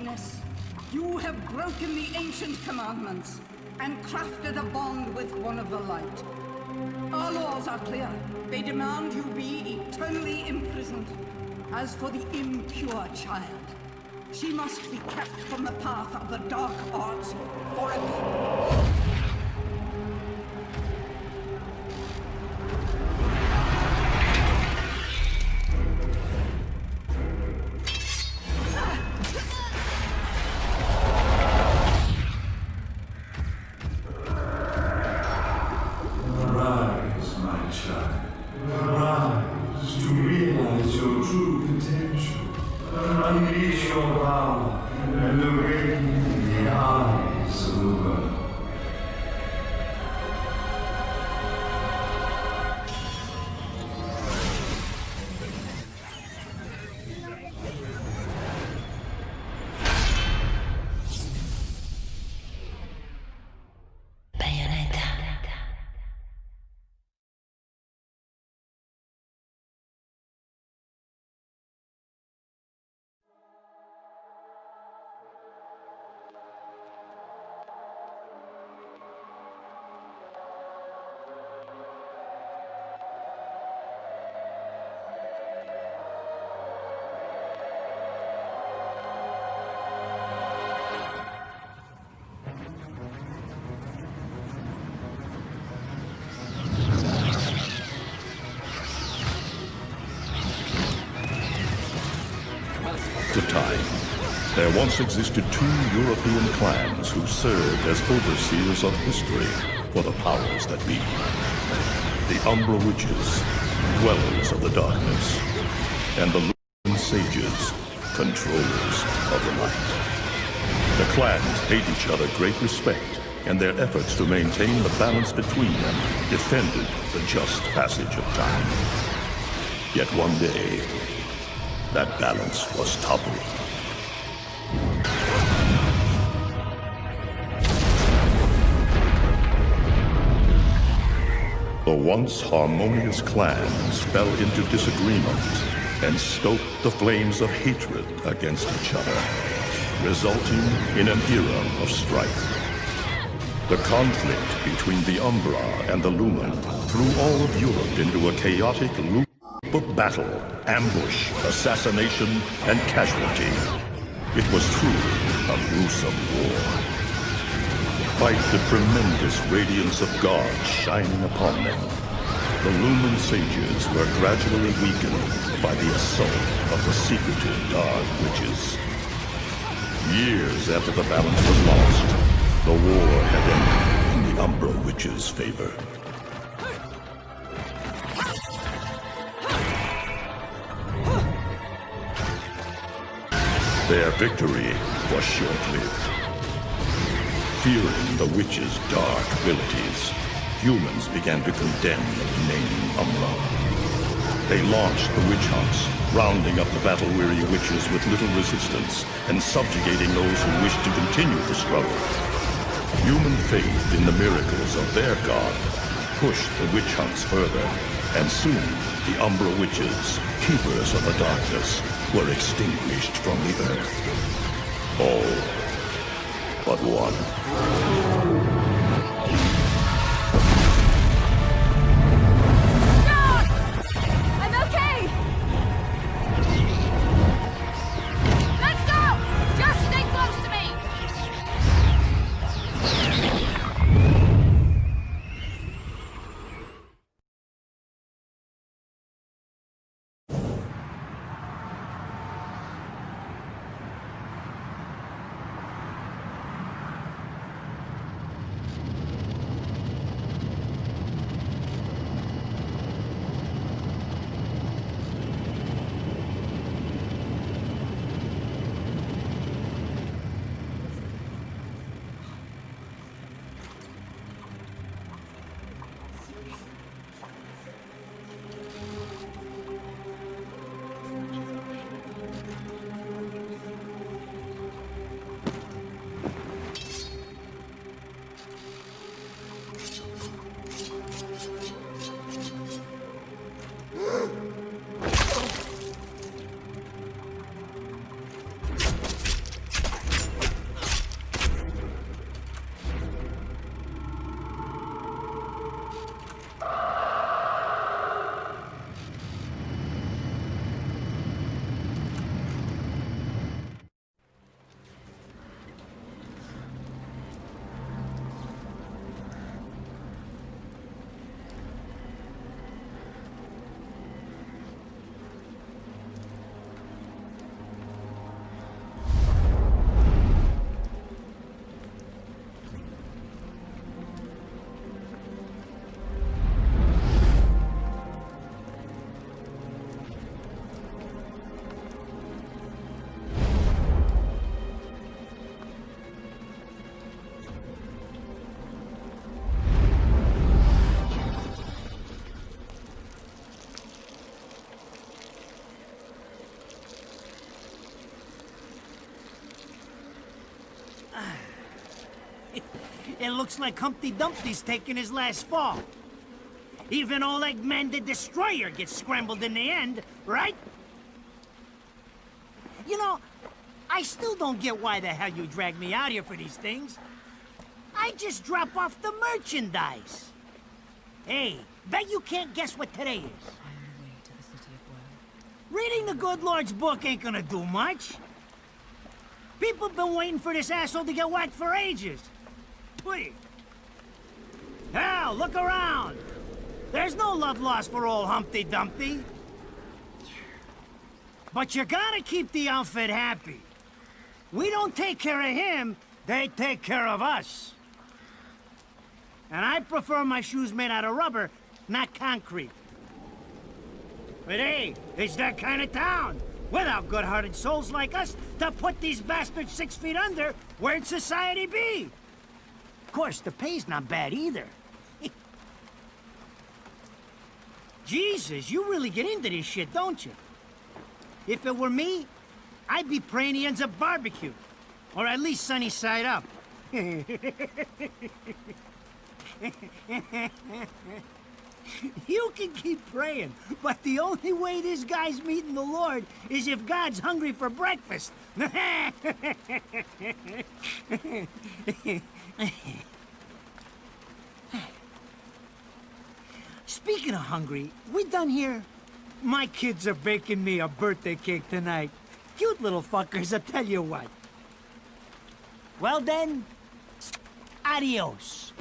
Highness. You have broken the ancient commandments and crafted a bond with one of the light. Our laws are clear. They demand you be eternally imprisoned. As for the impure child, she must be kept from the path of the dark arts forever. There once existed two European clans who served as overseers of history for the powers that be. The Umbra Witches, dwellers of the darkness, and the Lumen Sages, controllers of the light. The clans paid each other great respect, and their efforts to maintain the balance between them defended the just passage of time. Yet one day, that balance was toppled. The once harmonious clans fell into disagreement and stoked the flames of hatred against each other, resulting in an era of strife. The conflict between the Umbra and the Lumen threw all of Europe into a chaotic loop of battle, ambush, assassination, and casualty. It was truly a gruesome war. Despite the tremendous radiance of God shining upon them, the Lumen Sages were gradually weakened by the assault of the secretive Dark Witches. Years after the balance was lost, the war had ended in the Umbra Witches' favor. Their victory was short-lived. Fearing the witches' dark abilities, humans began to condemn the remaining Umbra. They launched the witch hunts, rounding up the battle-weary witches with little resistance and subjugating those who wished to continue the struggle. Human faith in the miracles of their god pushed the witch hunts further, and soon the Umbra Witches, keepers of the darkness, were extinguished from the earth. All but one. It looks like Humpty Dumpty's taking his last fall. Even old Eggman the Destroyer gets scrambled in the end, right? You know, I still don't get why the hell you dragged me out here for these things. I just drop off the merchandise. Hey, bet you can't guess what today is. I am the way to the city of woe. Reading the good Lord's book ain't gonna do much. People been waiting for this asshole to get whacked for ages. Please. Hell, look around. There's no love lost for old Humpty Dumpty. But you gotta keep the outfit happy. We don't take care of him, they take care of us. And I prefer my shoes made out of rubber, not concrete. But hey, it's that kind of town. Without good-hearted souls like us to put these bastards 6 feet under, where'd society be? Of course, the pay's not bad either. Jesus, you really get into this shit, don't you? If it were me, I'd be praying he ends up barbecued. Or at least sunny side up. You can keep praying, but the only way this guy's meeting the Lord is if God's hungry for breakfast. Speaking of hungry, we done here? My kids are baking me a birthday cake tonight. Cute little fuckers, I'll tell you what. Well then, adios.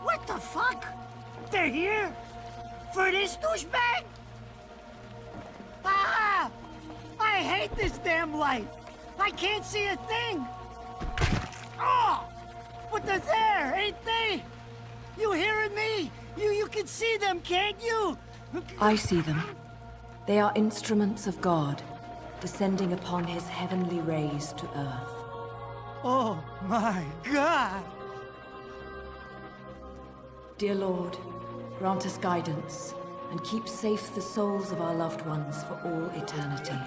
What the fuck? They're here? For this douchebag? Ah! I hate this damn light. I can't see a thing. Oh! But they're there, ain't they? You hearing me? You can see them, can't you? I see them. They are instruments of God, descending upon his heavenly rays to earth. Oh my God! Dear Lord, grant us guidance, and keep safe the souls of our loved ones for all eternity.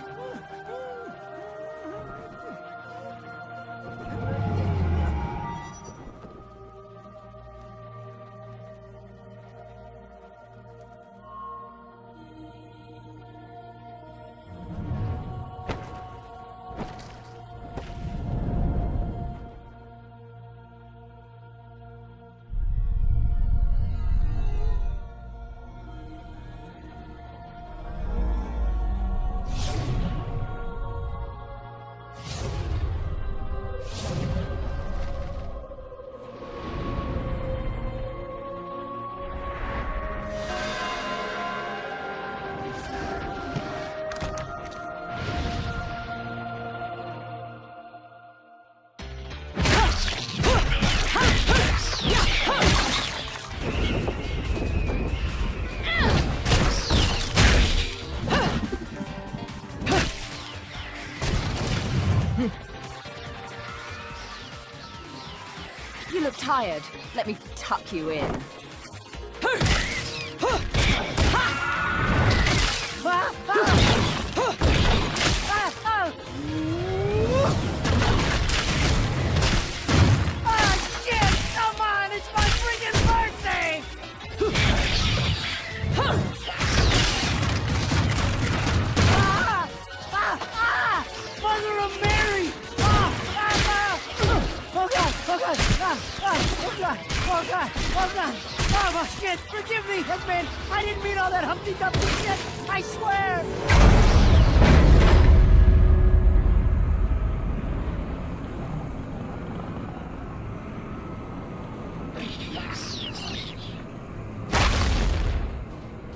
You look tired. Let me tuck you in. Shit! Come on! It's my freaking birthday! Mother of Mary! Oh God! Oh God! Oh God! Oh God! Oh God! Oh shit! Forgive me, Hitman! I didn't mean all that Humpty Dumpty shit! I swear!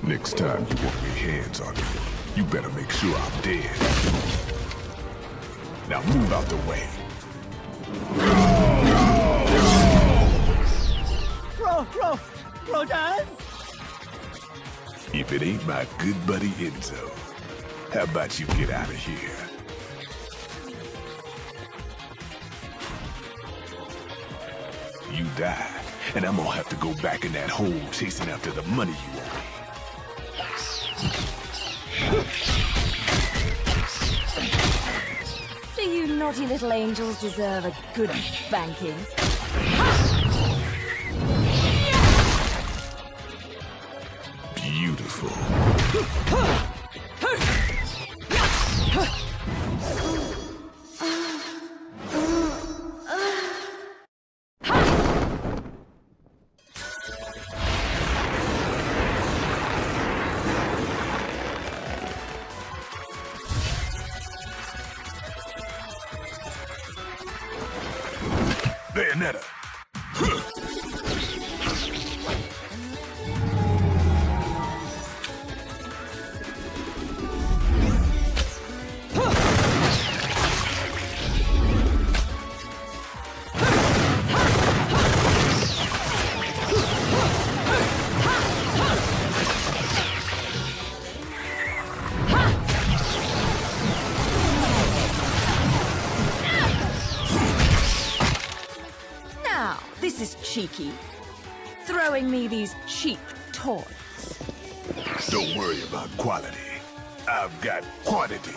Next time you want your hands on me, you better make sure I'm dead. Now move out the way. Bro, darling? If it ain't my good buddy Enzo, how about you get out of here? You die, and I'm gonna have to go back in that hole chasing after the money you owe me. naughty little angels deserve a good spanking. Beautiful. Bayonetta. Now, this is cheeky. Throwing me these cheap toys. Don't worry about quality. I've got quantity.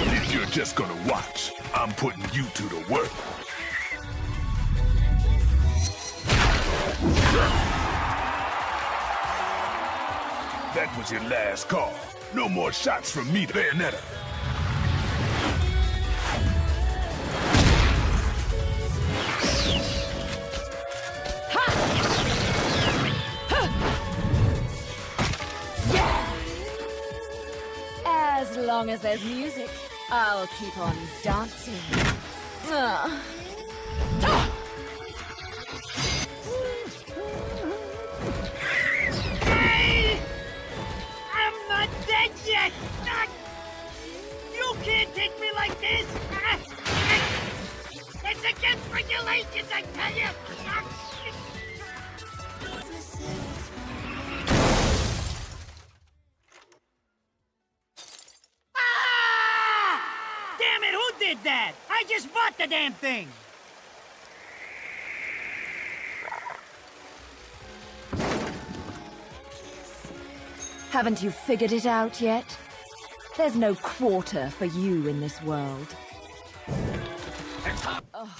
If you're just gonna watch, I'm putting you to the work. That was your last call. No more shots from me, Bayonetta. As long as there's music, I'll keep on dancing. Hey! I'm not dead yet! You can't take me like this! It's against regulations, I tell you! Damn it, who did that? I just bought the damn thing! Haven't you figured it out yet? There's no quarter for you in this world. Oh,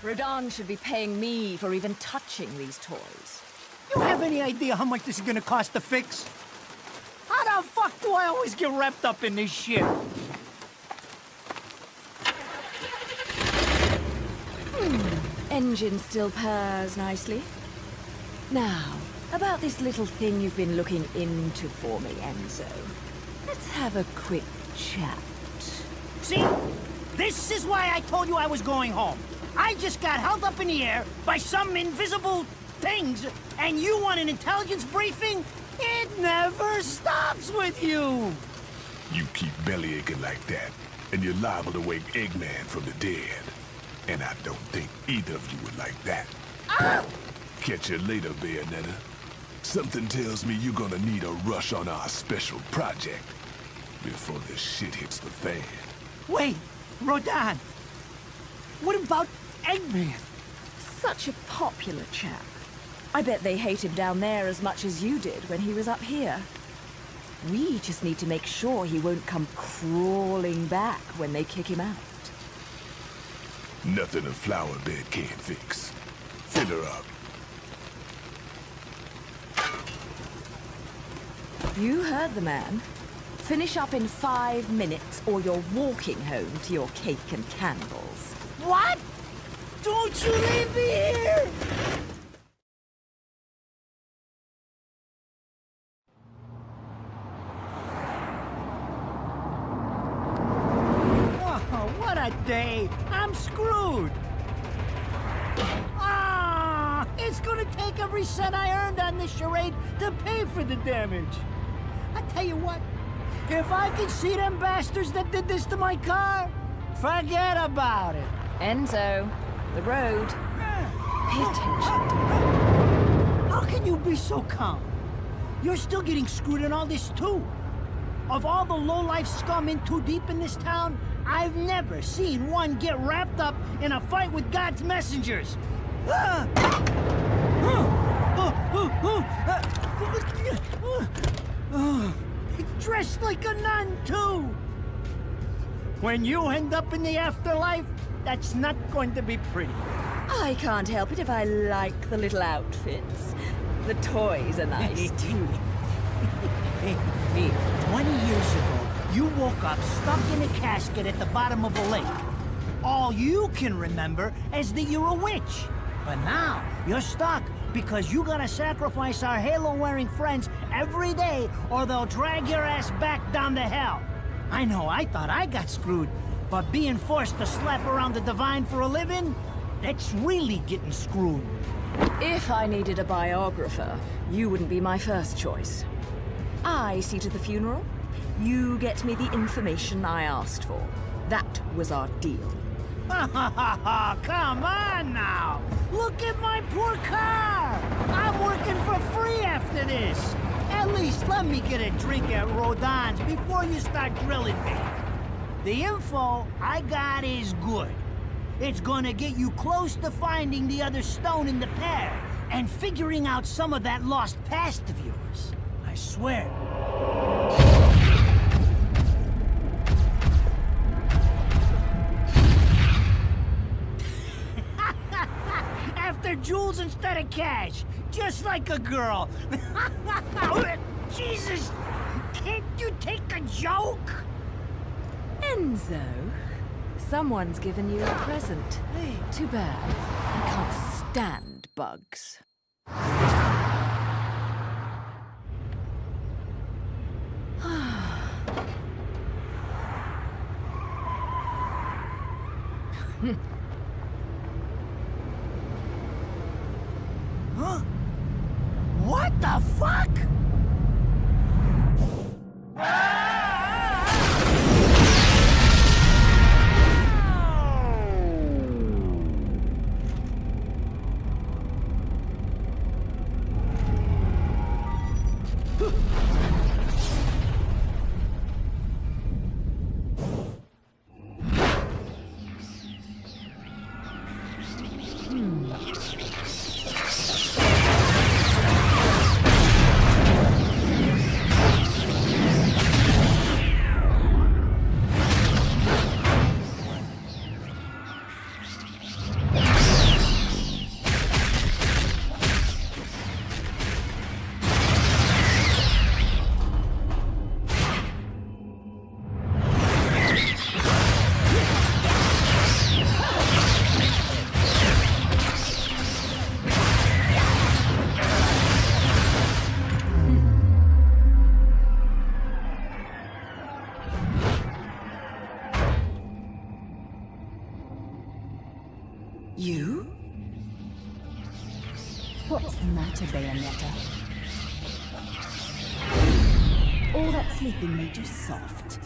Rodan should be paying me for even touching these toys. You have any idea how much this is gonna cost to fix? How the fuck do I always get wrapped up in this shit? Engine still purrs nicely. Now, about this little thing you've been looking into for me, Enzo. Let's have a quick chat. See? This is why I told you I was going home. I just got held up in the air by some invisible things, and you want an intelligence briefing? It never stops with you! You keep belly aching like that, and you're liable to wake Eggman from the dead. And I don't think either of you would like that. Ah! Catch you later, Bayonetta. Something tells me you're gonna need a rush on our special project before this shit hits the fan. Wait, Rodan. What about Eggman? Such a popular chap. I bet they hate him down there as much as you did when he was up here. We just need to make sure he won't come crawling back when they kick him out. Nothing a flower bed can't fix. Fill her up. You heard the man. Finish up in 5 minutes or you're walking home to your cake and candles. What? Don't you leave me here! that day, I'm screwed. Ah, it's gonna take every cent I earned on this charade to pay for the damage. I tell you what, if I could see them bastards that did this to my car, forget about it. Enzo, the road. Pay attention. How can you be so calm? You're still getting screwed in all this too. Of all the low-life scum in too deep in this town, I've never seen one get wrapped up in a fight with God's messengers. Dressed like a nun, too. When you end up in the afterlife, that's not going to be pretty. I can't help it if I like the little outfits. The toys are nice, too. Hey, 20 years ago, you woke up stuck in a casket at the bottom of a lake. All you can remember is that you're a witch. But now, you're stuck because you gotta sacrifice our halo-wearing friends every day or they'll drag your ass back down to hell. I know, I thought I got screwed, but being forced to slap around the divine for a living, that's really getting screwed. If I needed a biographer, you wouldn't be my first choice. I see to the funeral. You get me the information I asked for. That was our deal. Come on now! Look at my poor car! I'm working for free after this! At least let me get a drink at Rodon's before you start drilling me. The info I got is good. It's gonna get you close to finding the other stone in the pair and figuring out some of that lost past of yours. I swear. After jewels instead of cash, just like a girl. Jesus, can't you take a joke? Enzo, someone's given you a present. Too bad. I can't stand bugs. Huh? What the fuck? You? What's the matter, Bayonetta? All that sleeping made you soft.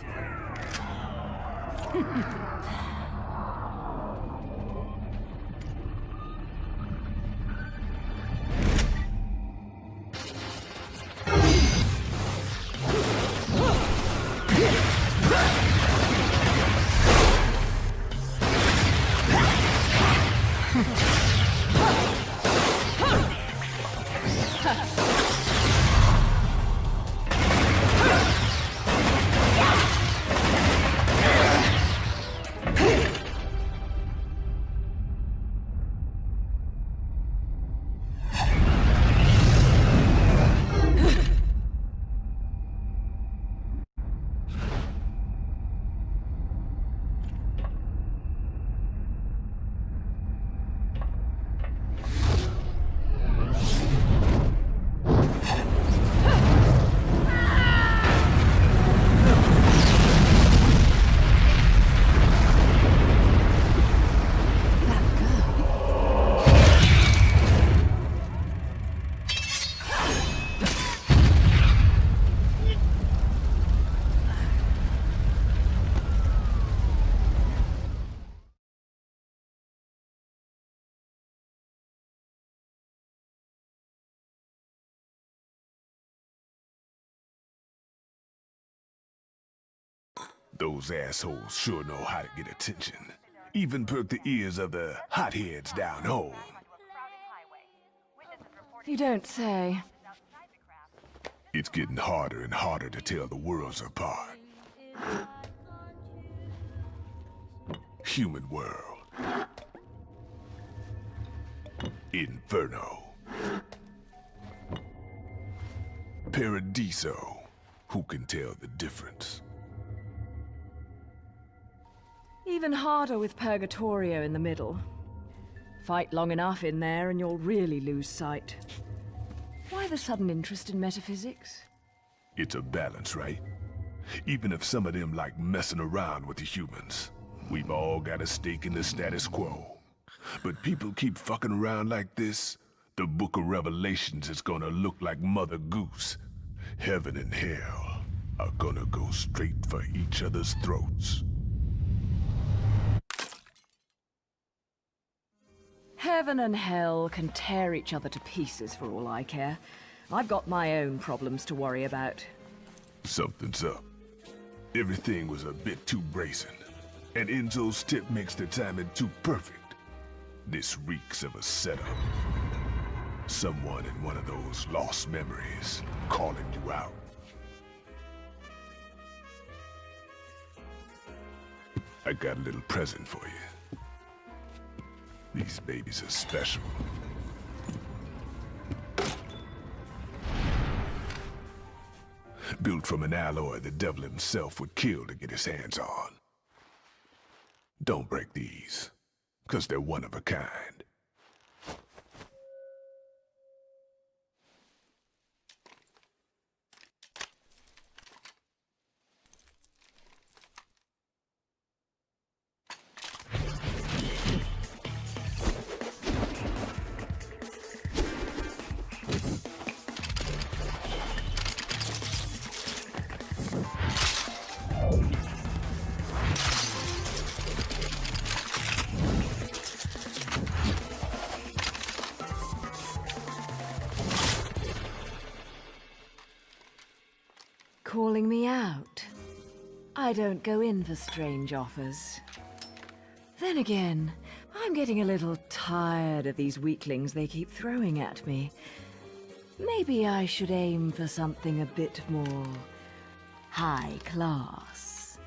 Those assholes sure know how to get attention. Even perk the ears of the hotheads down home. You don't say. It's getting harder and harder to tell the worlds apart. Human world. Inferno. Paradiso. Who can tell the difference? Even harder with Purgatorio in the middle. Fight long enough in there and you'll really lose sight. Why the sudden interest in metaphysics? It's a balance, right? Even if some of them like messing around with the humans. We've all got a stake in the status quo. But people keep fucking around like this, the Book of Revelations is gonna look like Mother Goose. Heaven and hell are gonna go straight for each other's throats. Heaven and hell can tear each other to pieces for all I care. I've got my own problems to worry about. Something's up. Everything was a bit too brazen. And Enzo's tip makes the timing too perfect. This reeks of a setup. Someone in one of those lost memories calling you out. I got a little present for you. These babies are special. Built from an alloy the devil himself would kill to get his hands on. Don't break these, 'cause they're one of a kind. Calling me out? I don't go in for strange offers. Then again, I'm getting a little tired of these weaklings they keep throwing at me. Maybe I should aim for something a bit more high class.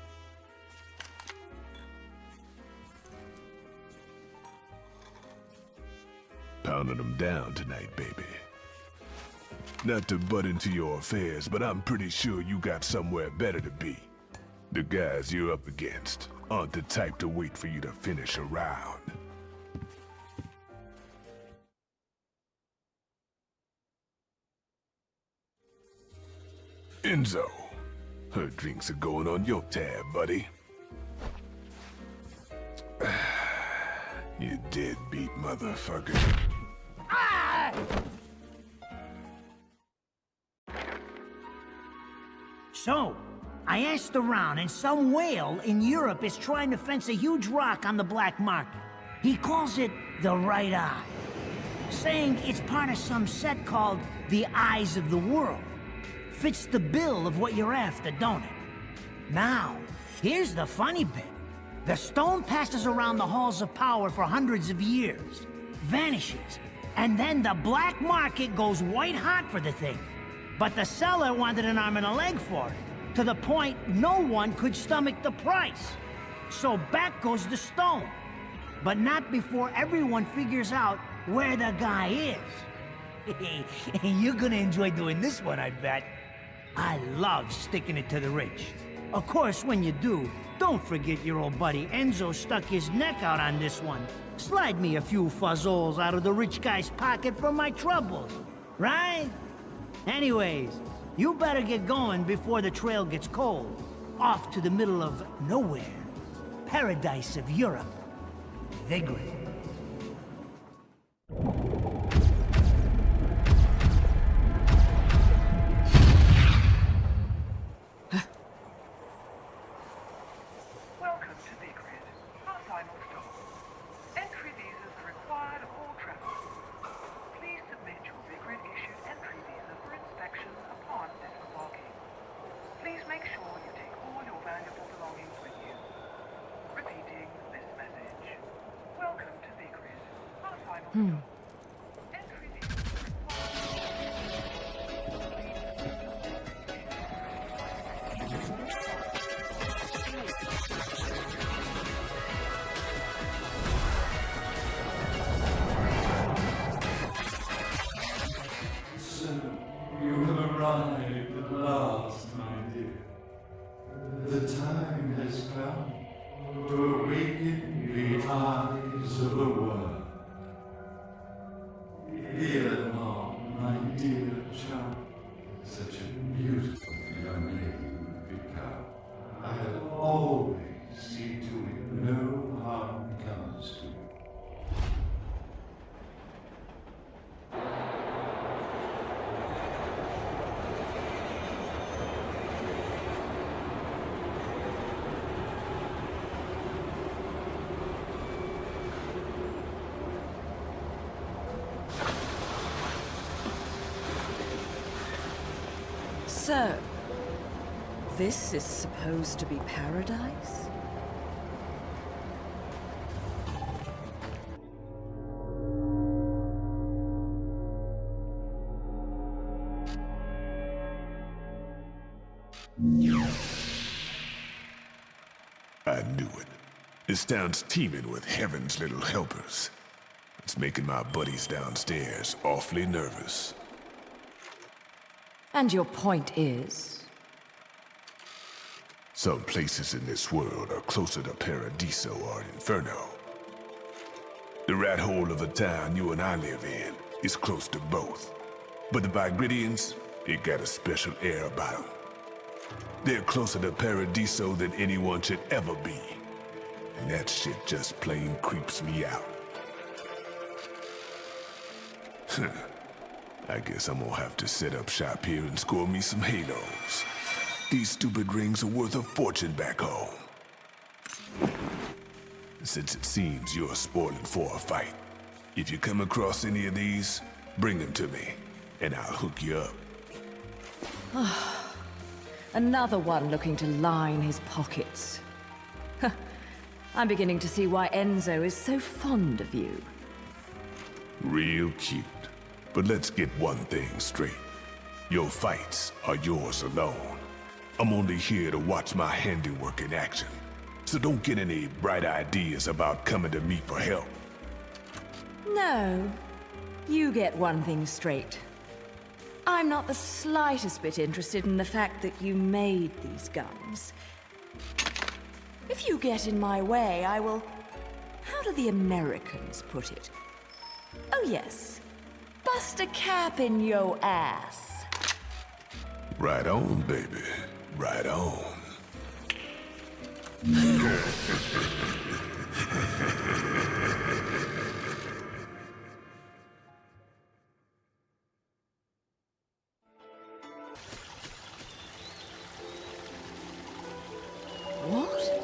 Pounding them down tonight, baby. Not to butt into your affairs, but I'm pretty sure you got somewhere better to be. The guys you're up against aren't the type to wait for you to finish a round. Enzo, her drinks are going on your tab, buddy. You deadbeat motherfucker. So, I asked around, and some whale in Europe is trying to fence a huge rock on the black market. He calls it the right eye, saying it's part of some set called the Eyes of the World. Fits the bill of what you're after, don't it? Now, here's the funny bit. The stone passes around the halls of power for hundreds of years, vanishes, and then the black market goes white hot for the thing. But the seller wanted an arm and a leg for it, to the point no one could stomach the price. So back goes the stone. But not before everyone figures out where the guy is. You're gonna enjoy doing this one, I bet. I love sticking it to the rich. Of course, when you do, don't forget your old buddy Enzo stuck his neck out on this one. Slide me a few fuzzoles out of the rich guy's pocket for my troubles, right? Anyways, you better get going before the trail gets cold. Off to the middle of nowhere. Paradise of Europe. Vigrid. Welcome to Vigrid, our final stop. Entry visas are required of all travelers. Please submit your Vigrid-issued entry visa for inspection upon disembarking. Please make sure you take all your valuable belongings You have arrived at last, my dear. The time has come to awaken the eyes of the world. Here now, my dear child, such a beautiful young lady you've become. I'll always see to it no harm comes to you. So, this is supposed to be paradise? I knew it. This town's teeming with heaven's little helpers. It's making my buddies downstairs awfully nervous. And your point is? Some places in this world are closer to Paradiso or Inferno. The rat hole of the town you and I live in is close to both. But the Vigridians, they got a special air about them. They're closer to Paradiso than anyone should ever be. And that shit just plain creeps me out. I guess I'm gonna have to set up shop here and score me some halos. These stupid rings are worth a fortune back home. Since it seems you're spoiling for a fight, if you come across any of these, bring them to me, and I'll hook you up. Another one looking to line his pockets. I'm beginning to see why Enzo is so fond of you. Real cute. But let's get one thing straight. Your fights are yours alone. I'm only here to watch my handiwork in action. So don't get any bright ideas about coming to me for help. No, you get one thing straight. I'm not the slightest bit interested in the fact that you made these guns. If you get in my way, I will... How do the Americans put it? Oh yes, bust a cap in yo ass. Right on, baby. Right on. What?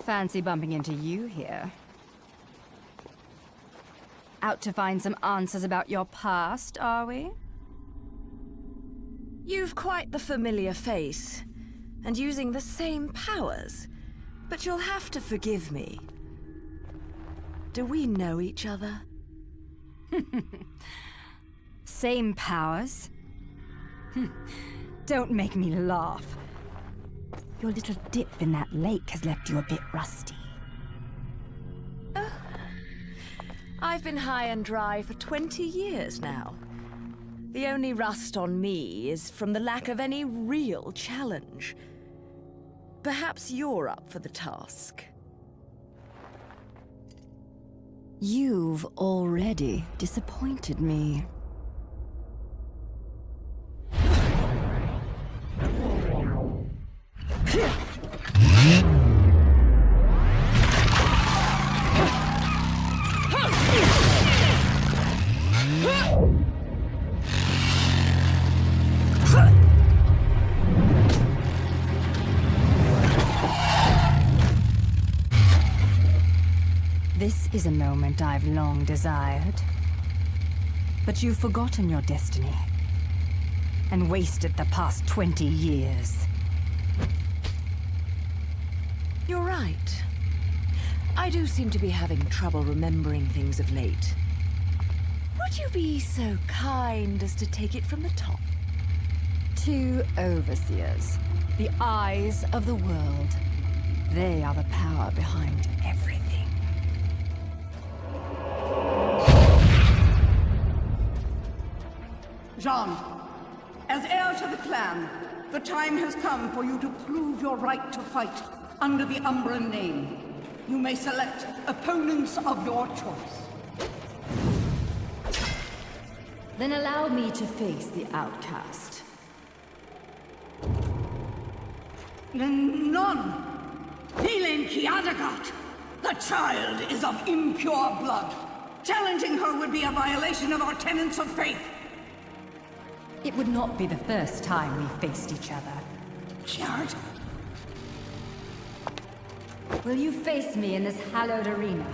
Fancy bumping into you here. Out to find some answers about your past, are we? You've quite the familiar face, and using the same powers. But you'll have to forgive me. Do we know each other? Same powers? Don't make me laugh. Your little dip in that lake has left you a bit rusty. I've been high and dry for 20 years now. The only rust on me is from the lack of any real challenge. Perhaps you're up for the task. You've already disappointed me. This is a moment I've long desired. But you've forgotten your destiny and wasted the past 20 years. You're right. I do seem to be having trouble remembering things of late. Would you be so kind as to take it from the top? 2 overseers, the eyes of the world. They are the power behind everything. Jean, as heir to the clan, the time has come for you to prove your right to fight under the Umbran name. You may select opponents of your choice. Then allow me to face the outcast. None. Helen Kiadagat. The child is of impure blood. Challenging her would be a violation of our tenets of faith. It would not be the first time we faced each other. Kiard? Will you face me in this hallowed arena?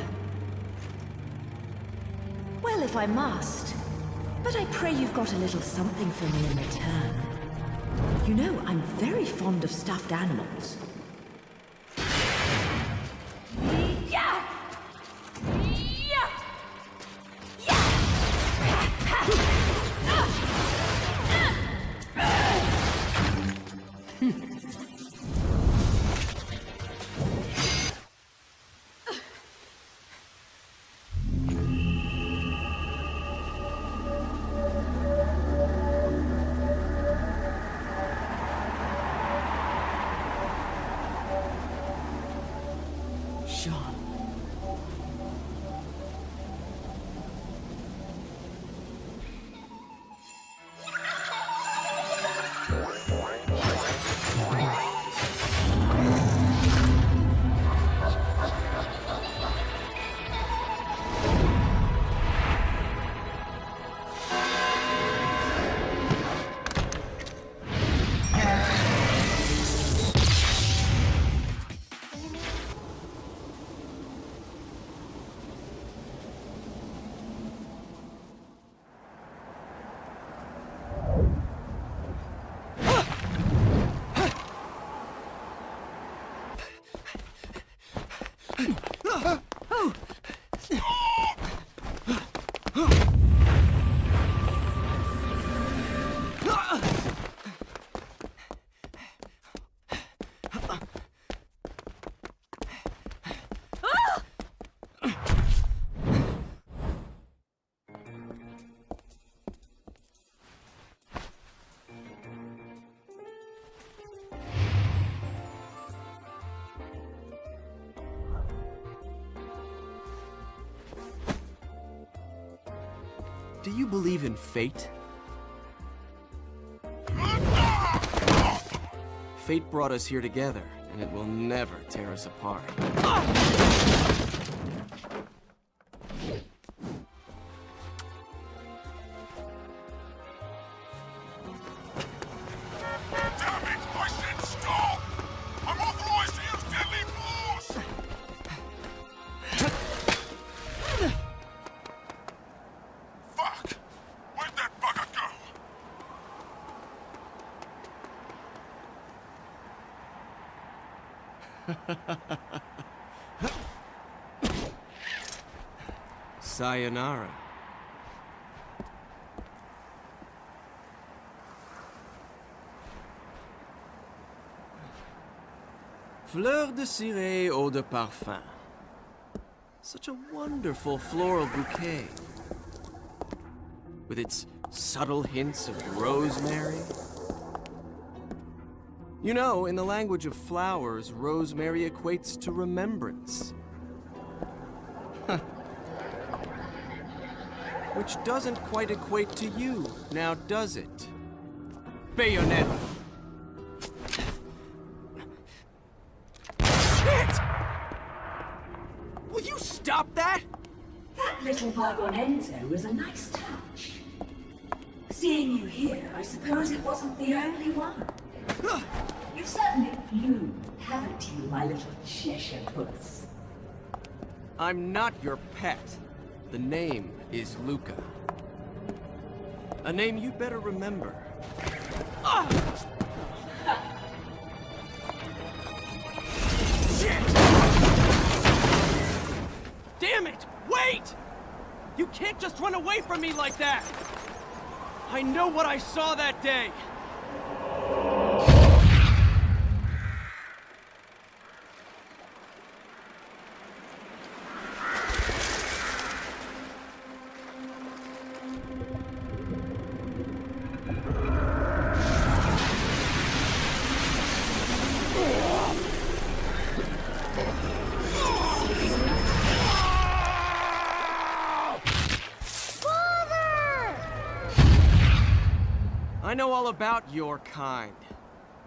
Well, if I must. But I pray you've got a little something for me in return. You know, I'm very fond of stuffed animals. Yeah! Do you believe in fate? Fate brought us here together, and it will never tear us apart. Damn it! I said stop! I'm authorized to use deadly force! Sayonara. Fleur de ciré eau de parfum. Such a wonderful floral bouquet. With its subtle hints of rosemary. You know, in the language of flowers, rosemary equates to remembrance. Which doesn't quite equate to you, now does it? Bayonetta! Shit! Will you stop that? That little Bayonetta was a nice touch. Seeing you here, I suppose it wasn't the only one. You've certainly bloomed, haven't you, my little Cheshire puss? I'm not your pet. The name is Luca. A name you'd better remember. Ah! Shit! Damn it! Wait! You can't just run away from me like that! I know what I saw that day! I know all about your kind.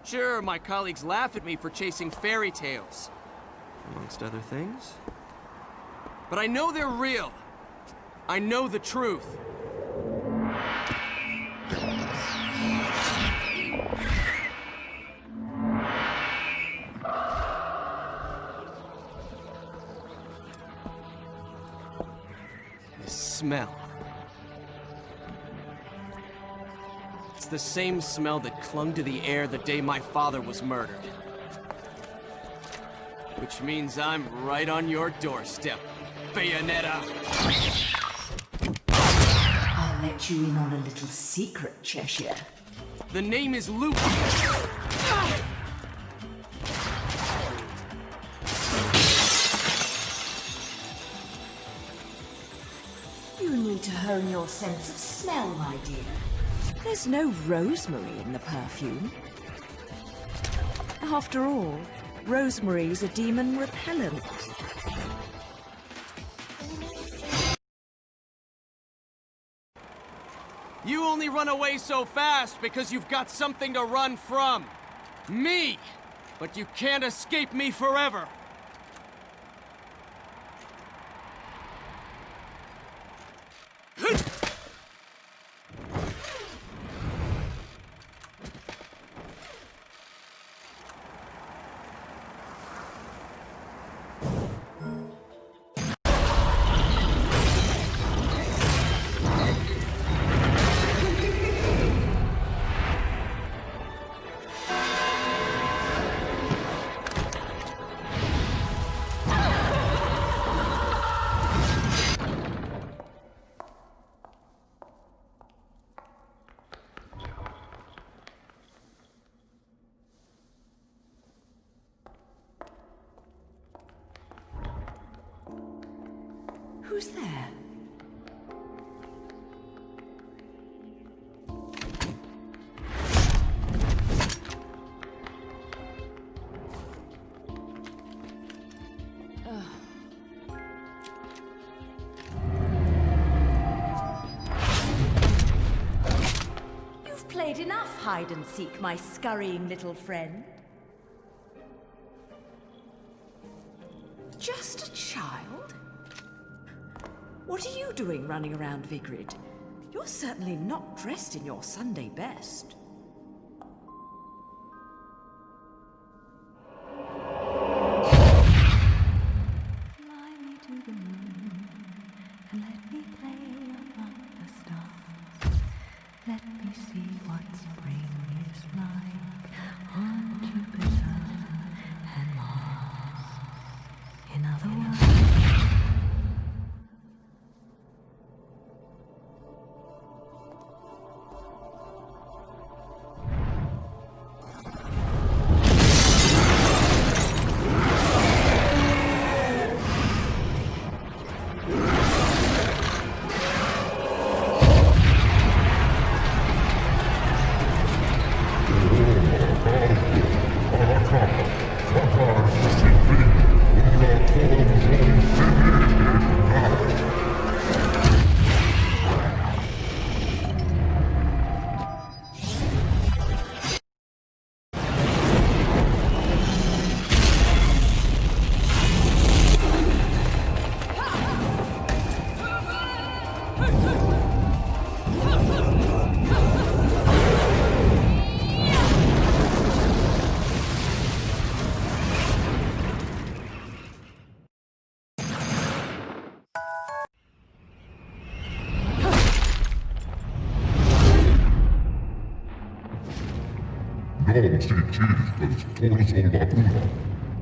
Sure, my colleagues laugh at me for chasing fairy tales, amongst other things. But I know they're real. I know the truth. The smell. It's the same smell that clung to the air the day my father was murdered. Which means I'm right on your doorstep, Bayonetta. I'll let you in on a little secret, Cheshire. The name is Luke. You need to hone your sense of smell, my dear. There's no rosemary in the perfume. After all, rosemary's a demon repellent. You only run away so fast because you've got something to run from. Me! But you can't escape me forever. Who's there? You've played enough hide and seek, my scurrying little friend. Just a child? What are you doing running around Vigrid? You're certainly not dressed in your Sunday best. Fly me to the moon and let me play among the stars. Let me see what spring is like on Jupiter and Mars. någon sin Jesus, Todas olla punna.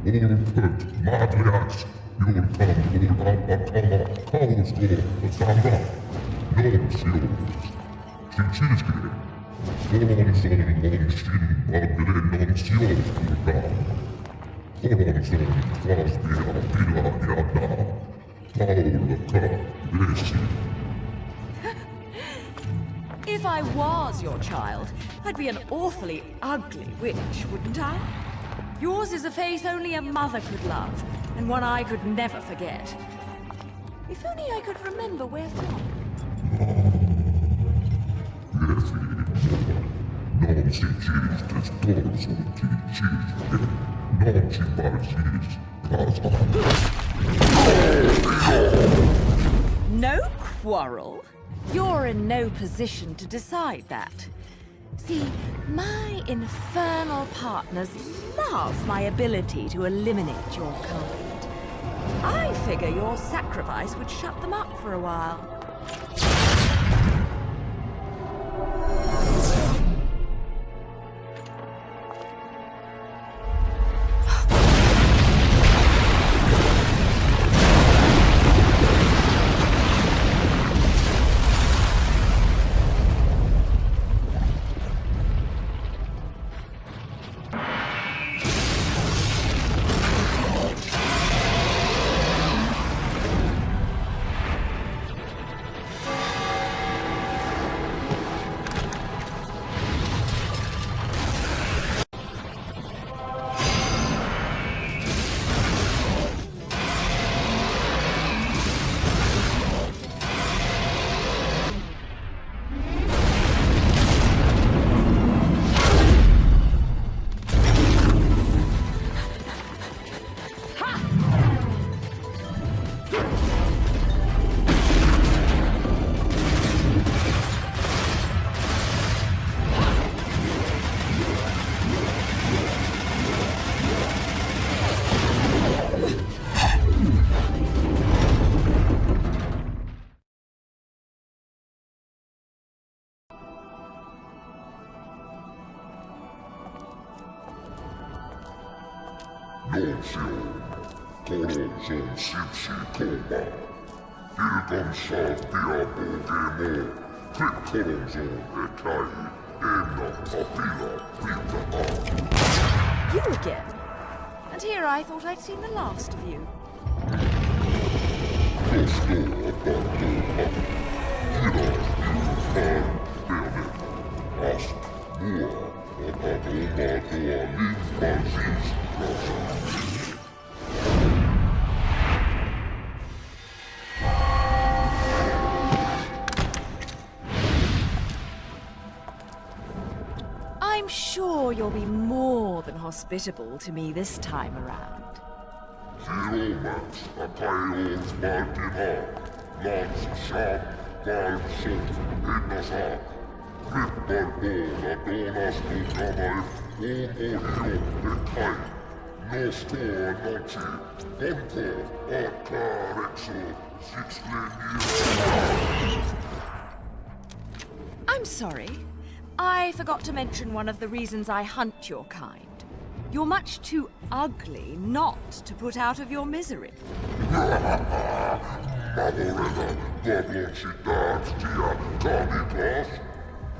Orpet, madliaks, julkan, ulkalla, kausko, samba. Non sijoitus. Sin siskinen. Kolonson on sin palvelen non sijoituskulkaan. Kolonson valspia pila ja naa. Paulka, vesi. If I was your child, I'd be an awfully ugly witch, wouldn't I? Yours is a face only a mother could love, and one I could never forget. If only I could remember where from. Vesi, non si cistes torso ti cistes, non si parcis, No quarrel? You're in no position to decide that. See, my infernal partners love my ability to eliminate your kind. I figure your sacrifice would shut them up for a while. Nousio, Kolonson sipsi Toda. Ilkansa diabogemo, Klik Kolonson etai, enna apila pita. You again? And here I thought I'd seen the last of you. Kosto apato hak, ira ilkan Bayonetta. Ast mua, apatomatoa limpansis rasa. I'm sure you'll be more than hospitable to me this time around. Geomax, Apaeons Martina, Lans Shop, Valsum, Innasak, Ripparbona, Donas Nukama, Omo Etai, Nostoa Nochi, Ponko, Akarexo, Sixlenia. I'm sorry. I forgot to mention one of the reasons I hunt your kind. You're much too ugly not to put out of your misery. Mavorena, Dobloncidad, Dia, Cavitas,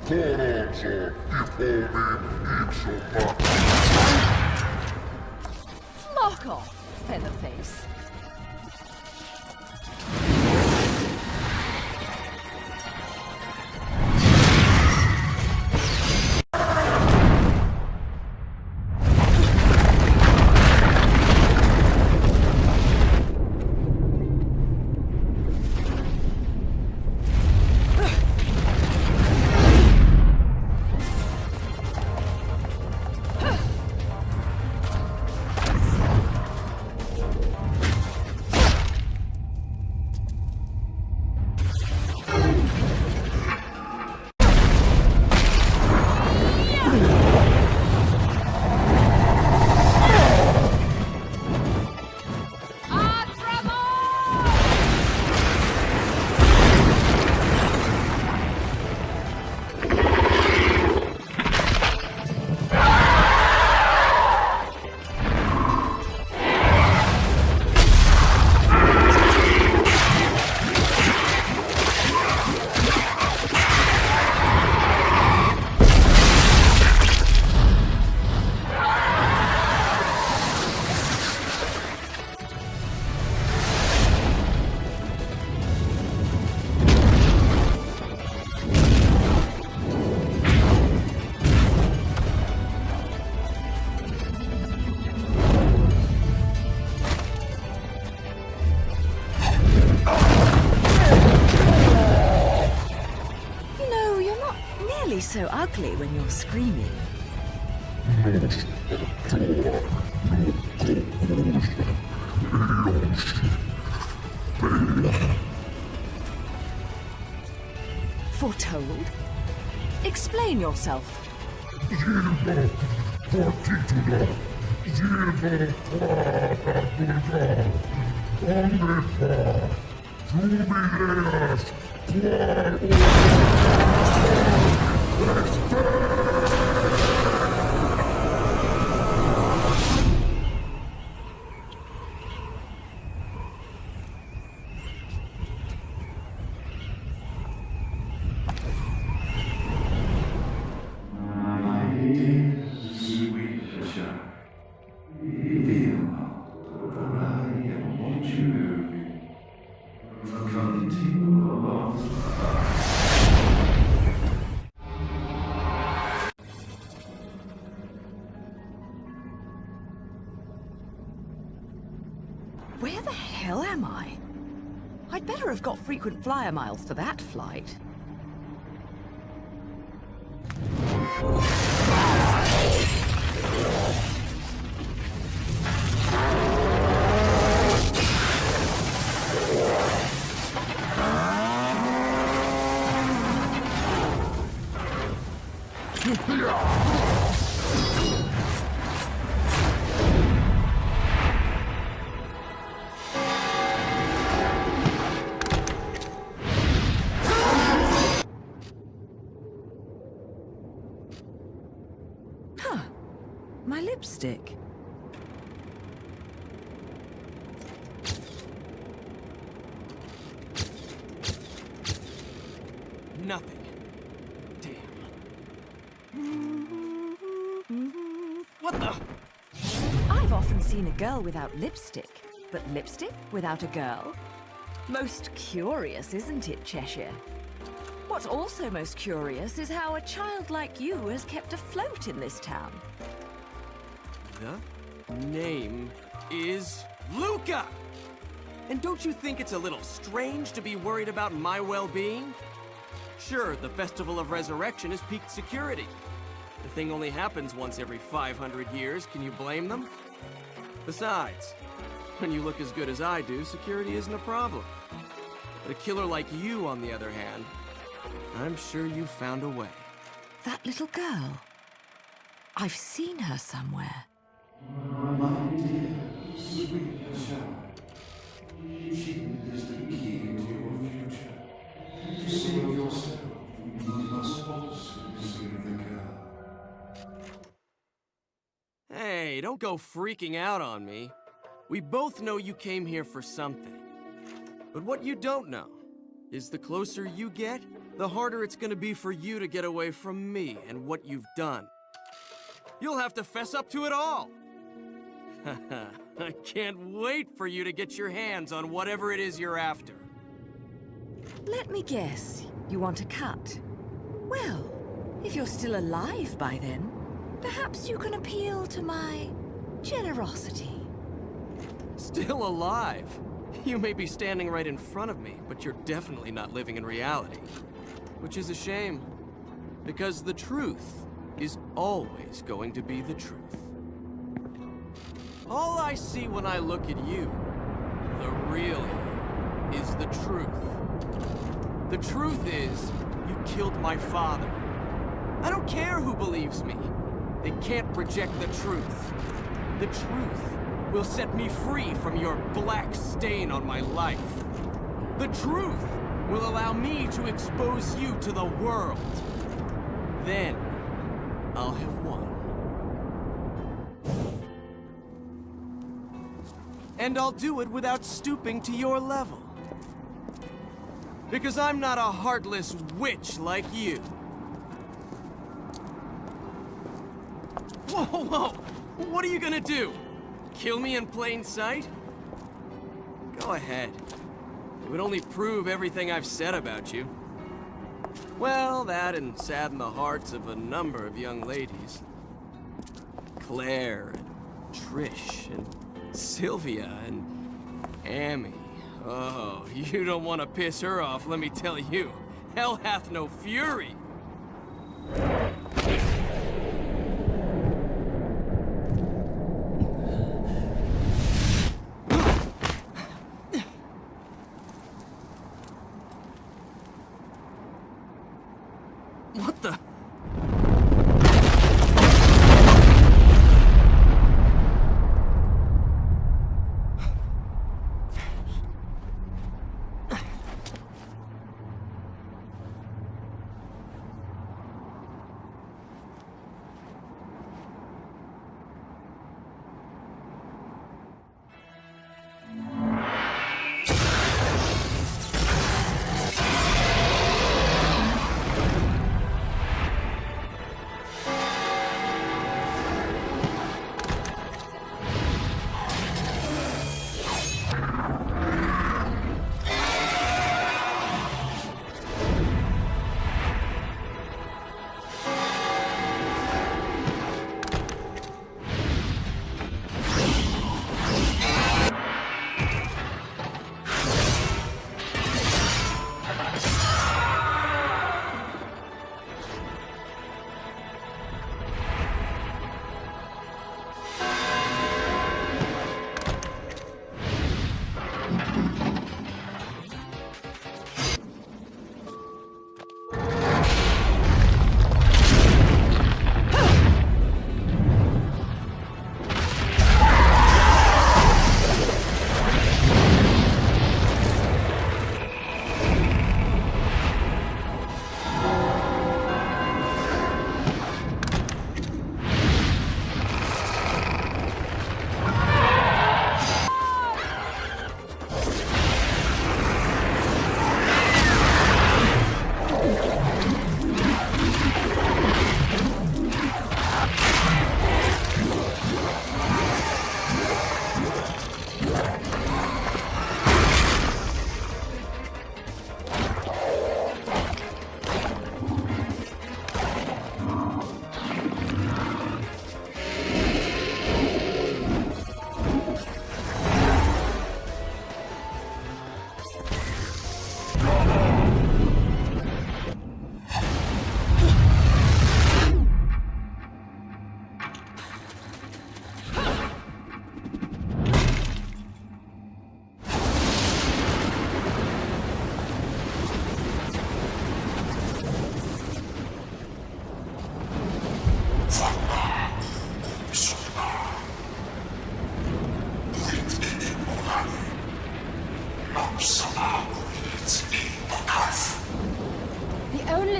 Coronzo, Ipomim, Ipsoma. Flock off, Featherface. so ugly when you're screaming. Foretold? Explain yourself. Where the hell am I? I'd better have got frequent flyer miles for that flight. My lipstick. Nothing. Damn. What the? I've often seen a girl without lipstick, but lipstick without a girl? Most curious, isn't it, Cheshire? What's also most curious is how a child like you has kept afloat in this town. The name is Luca! And don't you think it's a little strange to be worried about my well-being? Sure, the Festival of Resurrection is peak security. The thing only happens once every 500 years, can you blame them? Besides, when you look as good as I do, security isn't a problem. But a killer like you, on the other hand, I'm sure you found a way. That little girl. I've seen her somewhere. My dear, sweet child, she is the key to your future. To save yourself, you must also save the girl. Hey, don't go freaking out on me. We both know you came here for something. But what you don't know is the closer you get, the harder it's gonna be for you to get away from me and what you've done. You'll have to fess up to it all. I can't wait for you to get your hands on whatever it is you're after. Let me guess, you want a cut? Well, if you're still alive by then, perhaps you can appeal to my generosity. Still alive? You may be standing right in front of me, but you're definitely not living in reality. Which is a shame, because the truth is always going to be the truth. All I see when I look at you, the real you, is the truth. The truth is, you killed my father. I don't care who believes me. They can't reject the truth. The truth will set me free from your black stain on my life. The truth will allow me to expose you to the world. Then, I'll have won. And I'll do it without stooping to your level. Because I'm not a heartless witch like you. Whoa, whoa! What are you gonna do? Kill me in plain sight? Go ahead. It would only prove everything I've said about you. Well, that and sadden the hearts of a number of young ladies. Claire, and Trish, and Sylvia, and Amy. Oh, you don't want to piss her off, let me tell you. Hell hath no fury.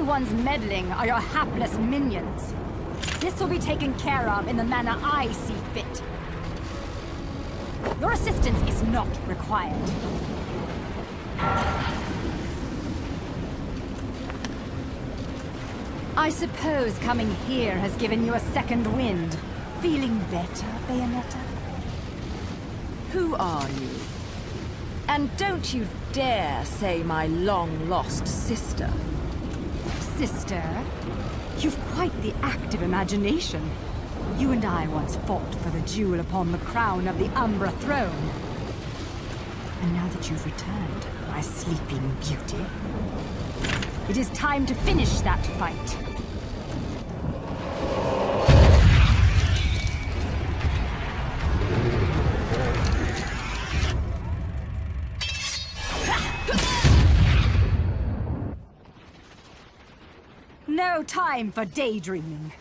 ones meddling are your hapless minions. This will be taken care of in the manner I see fit. Your assistance is not required. I suppose coming here has given you a second wind. Feeling better, Bayonetta? Who are you? And don't you dare say my long-lost sister. Sister? You've quite the active imagination. You and I once fought for the jewel upon the crown of the Umbra throne. And now that you've returned, my sleeping beauty, it is time to finish that fight. No time for daydreaming.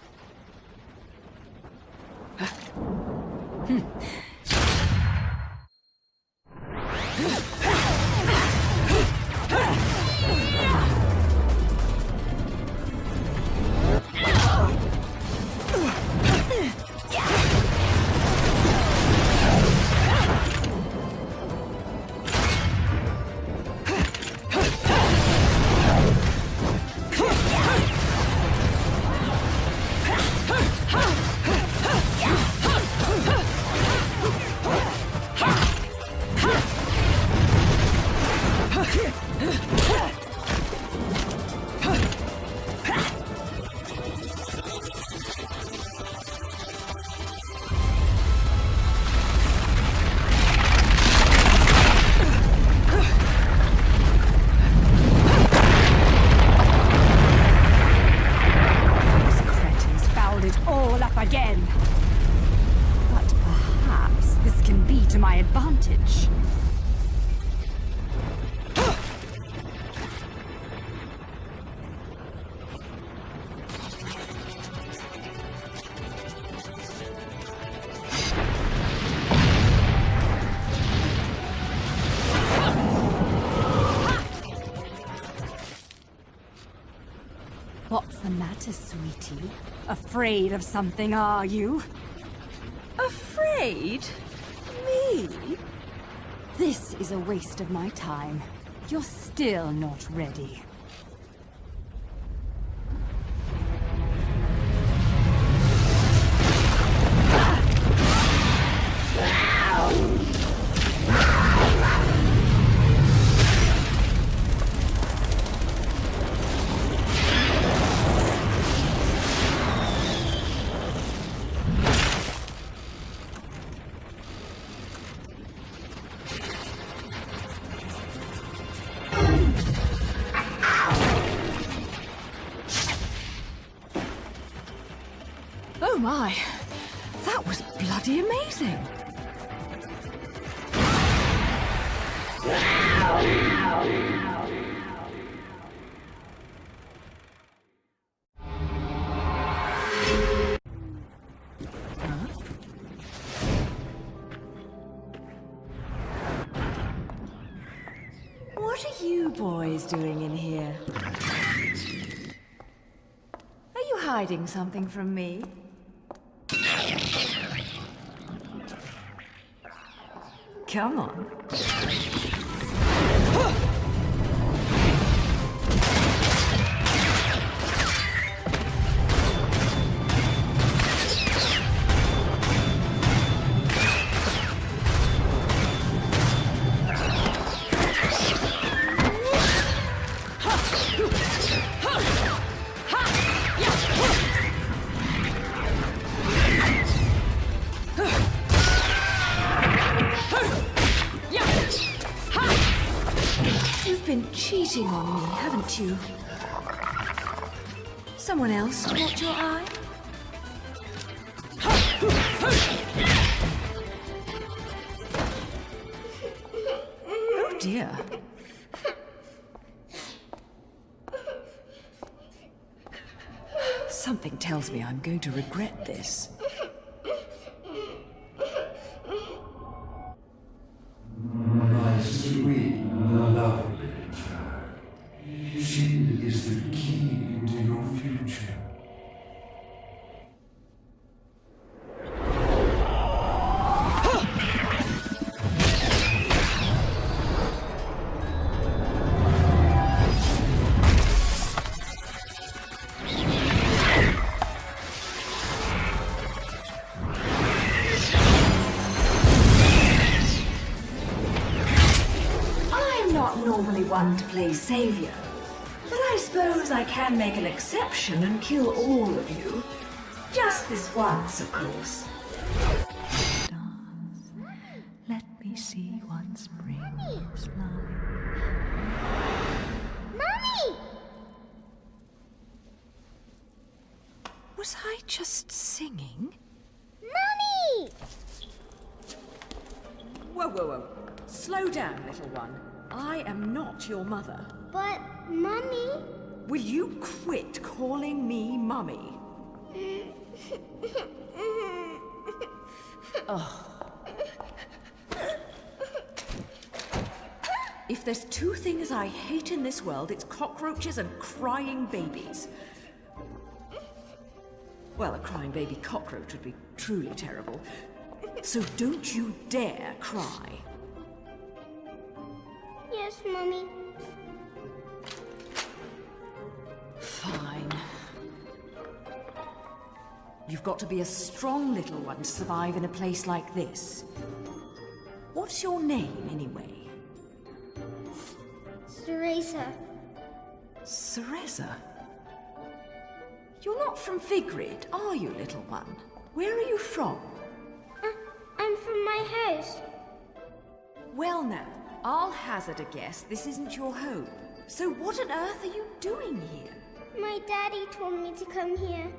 Again. But perhaps this can be to my advantage. What's the matter, sweetie? Afraid of something, are you? Afraid? Me? This is a waste of my time. You're still not ready. Oh my, that was bloody amazing. What are you boys doing in here? Are you hiding something from me? Come on. Cheating on me, haven't you? Someone else caught your eye? Oh dear. Something tells me I'm going to regret this. My sweet, lovely child. She is the key one to play savior. But I suppose I can make an exception and kill all of you. Just this once, of course. Stars, let me see what spring is like. Mommy! Was I just singing? Mommy! Whoa, whoa, whoa. Slow down, little one. I am not your mother. But, Mommy... Will you quit calling me Mummy? If there's two things I hate in this world, it's cockroaches and crying babies. Well, a crying baby cockroach would be truly terrible. So don't you dare cry. Yes, Mommy. Fine. You've got to be a strong little one to survive in a place like this. What's your name, anyway? Teresa. Cereza? You're not from Vigrid, are you, little one? Where are you from? I'm from my house. Well now, I'll hazard a guess this isn't your home. So what on earth are you doing here? My daddy told me to come here.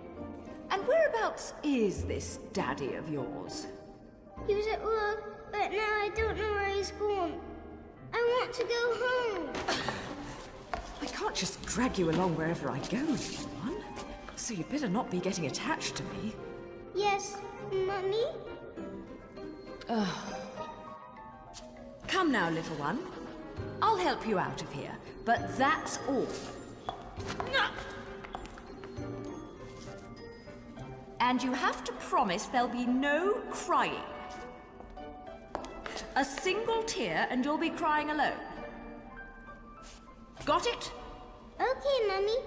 And whereabouts is this daddy of yours? He was at work, but now I don't know where he's gone. I want to go home. I can't just drag you along wherever I go, little one. So you'd better not be getting attached to me. Yes, Mummy? Come now, little one. I'll help you out of here, but that's all. And you have to promise there'll be no crying. A single tear and you'll be crying alone. Got it? Okay, Mummy.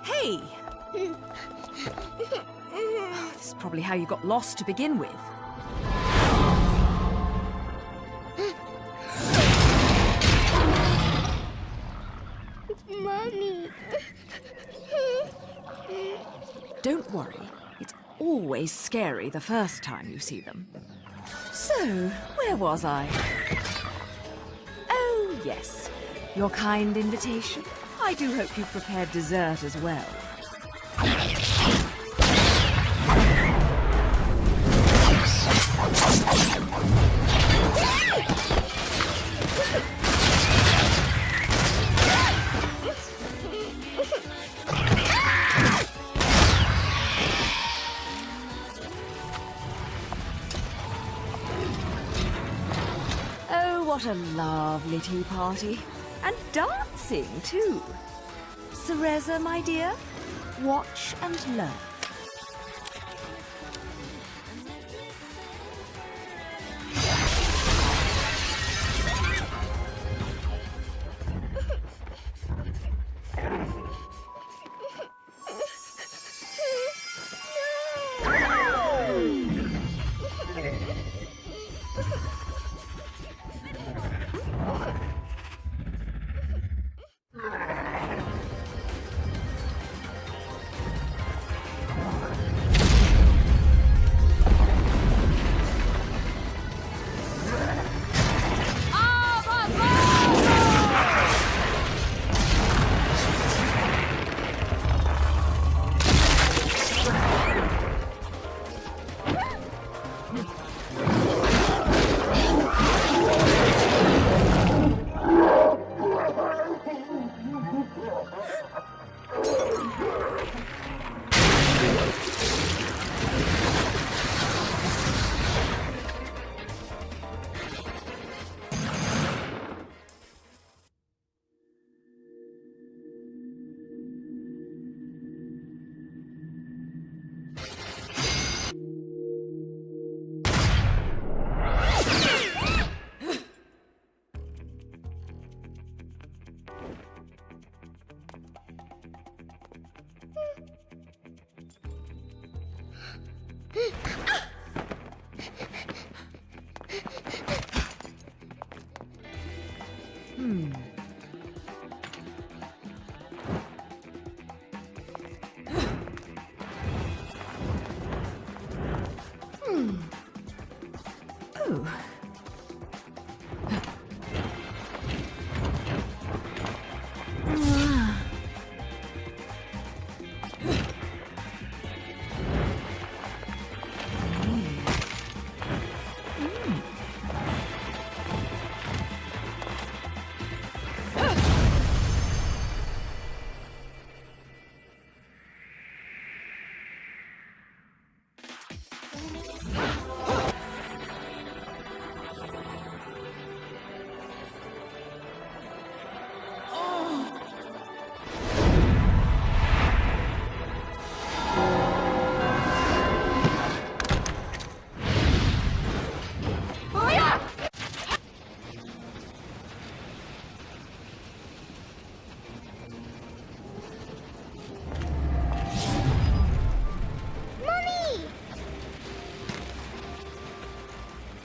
Hey! This is probably how you got lost to begin with. Mommy. Don't worry. It's always scary the first time you see them. So, where was I? Oh, yes. Your kind invitation. I do hope you've prepared dessert as well. Oh, what a lovely tea party. And dancing, too. Cereza, my dear, watch and learn.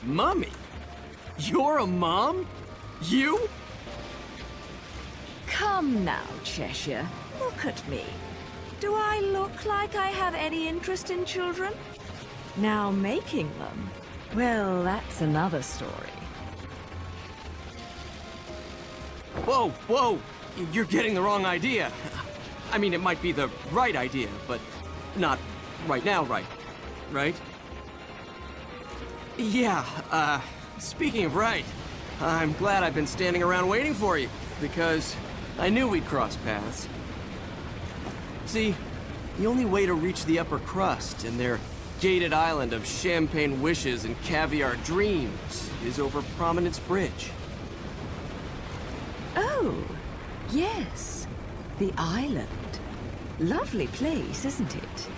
Mummy? You're a mom? You? Come now, Cheshire. Look at me. Do I look like I have any interest in children? Now making them, well, that's another story. Whoa, whoa! You're getting the wrong idea. I mean, it might be the right idea, but not right now, right? Yeah, speaking of right, I'm glad I've been standing around waiting for you, because I knew we'd cross paths. See, the only way to reach the upper crust and their gated island of champagne wishes and caviar dreams is over Prominence Bridge. Oh, yes. The island. Lovely place, isn't it?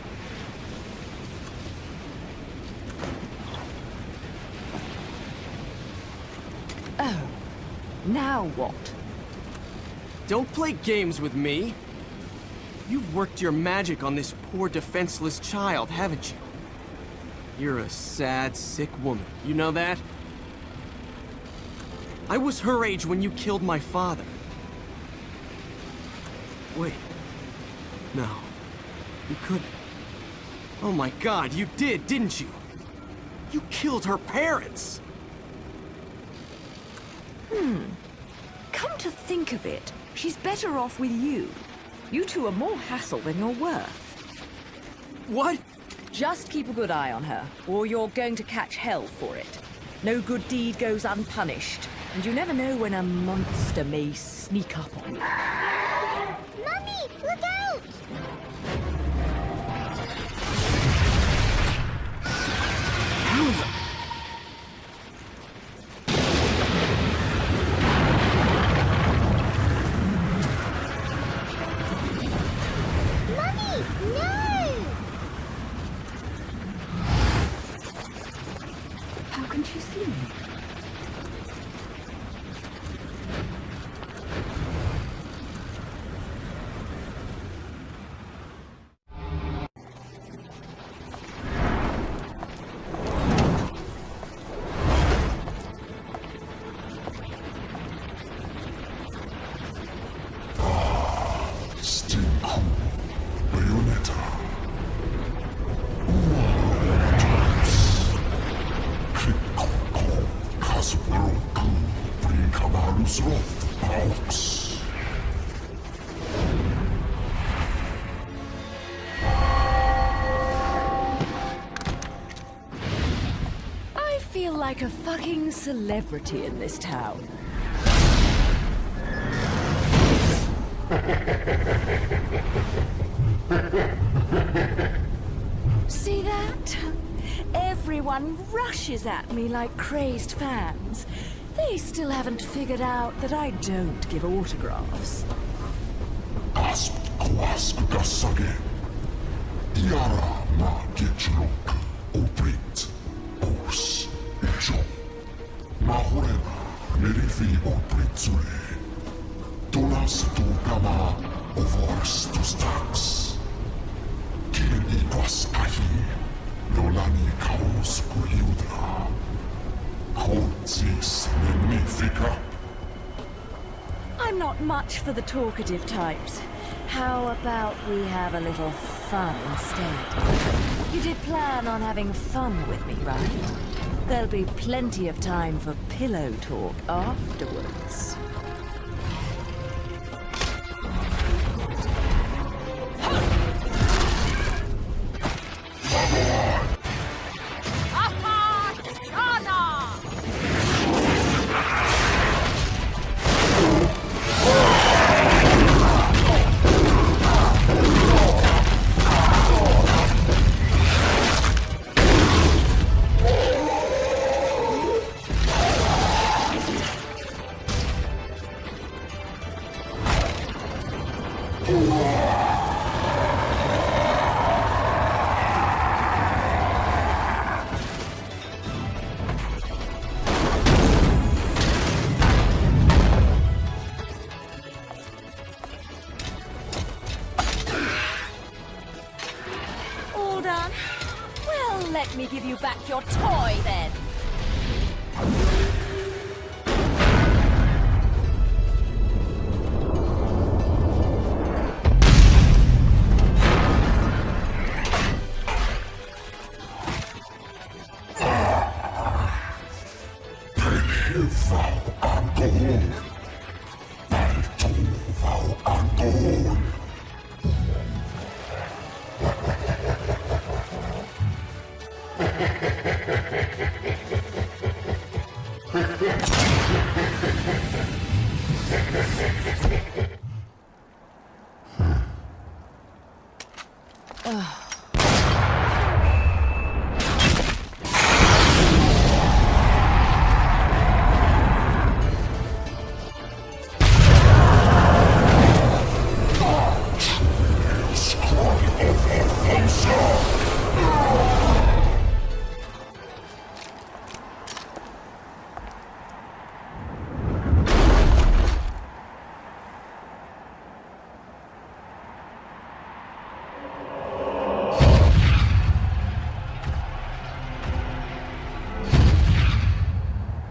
Oh, now what? Don't play games with me. You've worked your magic on this poor defenseless child, haven't you? You're a sad, sick woman. You know that? I was her age when you killed my father. Wait. No. You couldn't. Oh my God, you did, didn't you? You killed her parents! Come to think of it, she's better off with you. You two are more hassle than you're worth. What? Just keep a good eye on her, or you're going to catch hell for it. No good deed goes unpunished, and you never know when a monster may sneak up on you. Mummy, look out! Mummy, no! How can she see me? Still cool. Bayonetta. I feel like a fucking celebrity in this town. See that? Everyone rushes at me like crazed fans. They still haven't figured out that I don't give autographs. Lola I'm not much for the talkative types. How about we have a little fun instead? You did plan on having fun with me, right? There'll be plenty of time for pillow talk afterwards. All done? Well, let me give you back your toy then.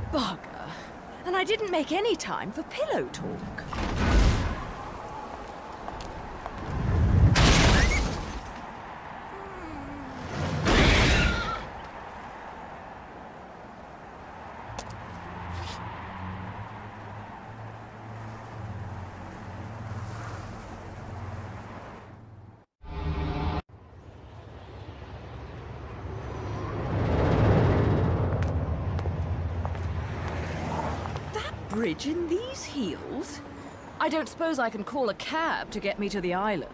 Bugger. And I didn't make any time for pillow talk. Bridge in these heels? I don't suppose I can call a cab to get me to the island.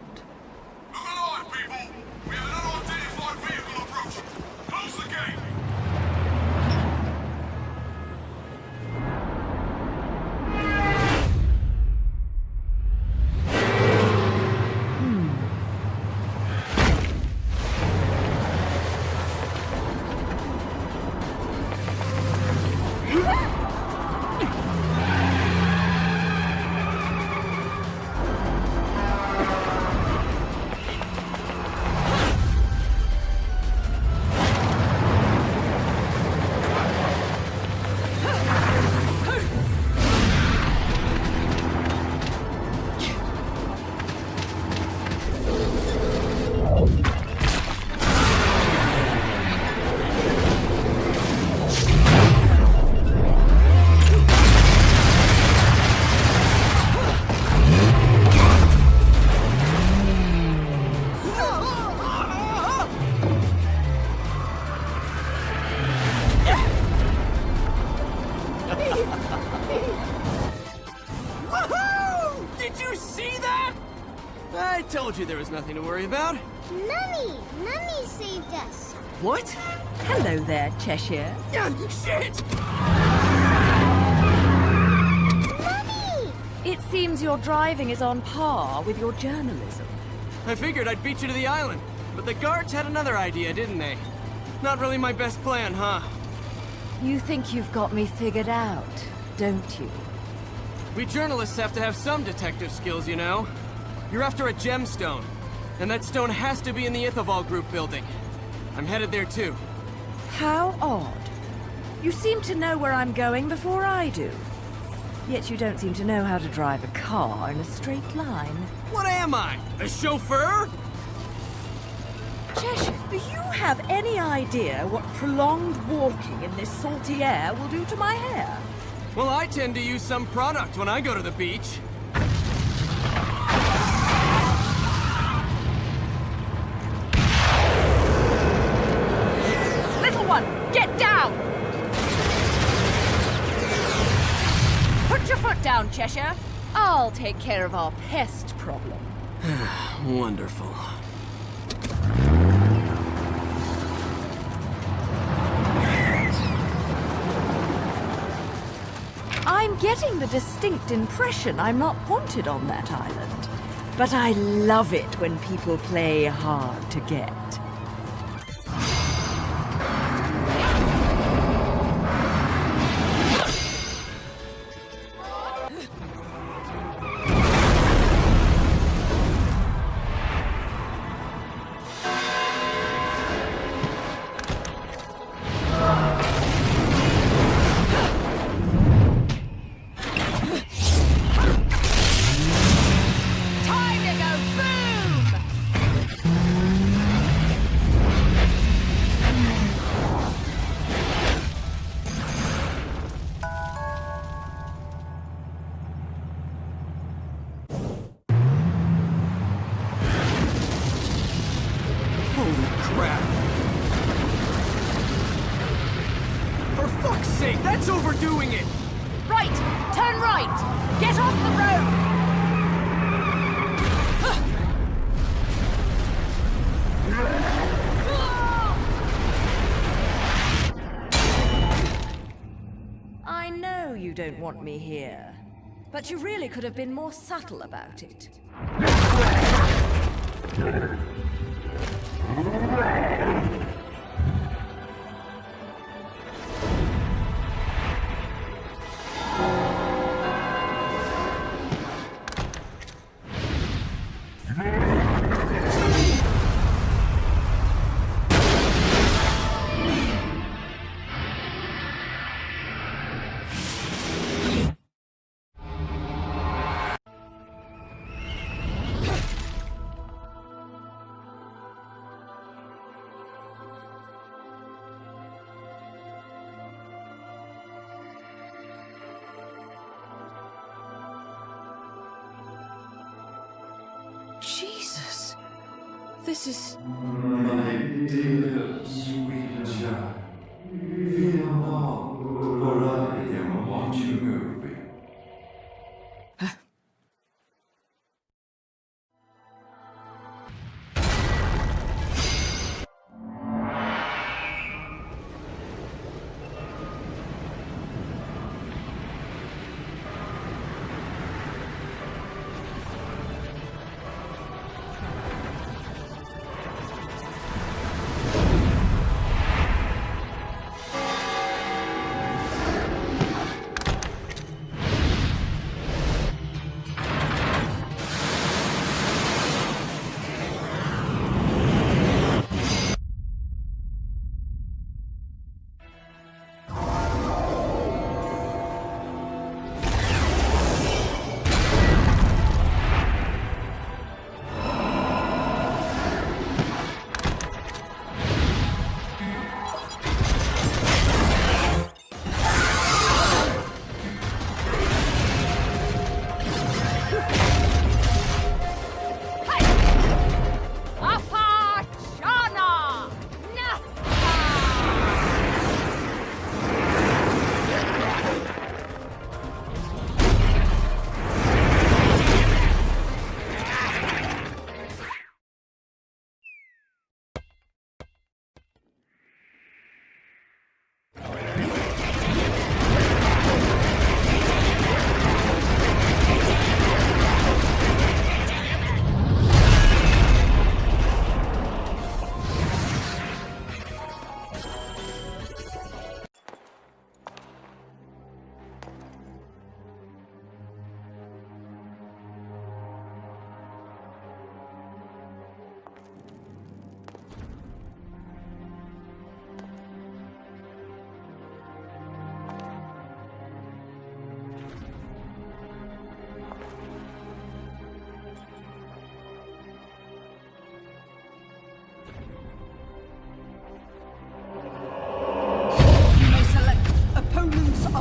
Look alive, people! We have an unidentified vehicle approaching. Close the gate! I told you there was nothing to worry about. Mummy! Mummy saved us. What? Hello there, Cheshire. Shit! Mummy! It seems your driving is on par with your journalism. I figured I'd beat you to the island, but the guards had another idea, didn't they? Not really my best plan, huh? You think you've got me figured out, don't you? We journalists have to have some detective skills, you know. You're after a gemstone, and that stone has to be in the Ithoval Group building. I'm headed there too. How odd. You seem to know where I'm going before I do. Yet you don't seem to know how to drive a car in a straight line. What am I? A chauffeur? Cheshire, do you have any idea what prolonged walking in this salty air will do to my hair? Well, I tend to use some product when I go to the beach. Little one, get down! Put your foot down, Cheshire. I'll take care of our pest problem. Wonderful. I'm getting the distinct impression I'm not wanted on that island. But I love it when people play hard to get. Holy crap! For fuck's sake, that's overdoing it! Right! Turn right! Get off the road! I know you don't want me here, but you really could have been more subtle about it. Jesus. This is... My dear, sweet child, fear not, for I am watching over you.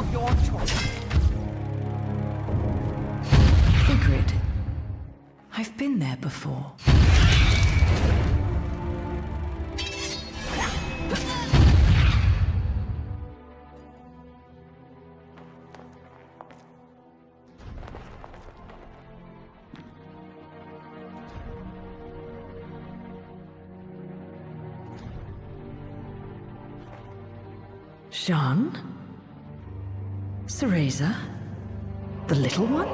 of your choice. Vigrid. I've been there before. Jean? Cereza? The little one?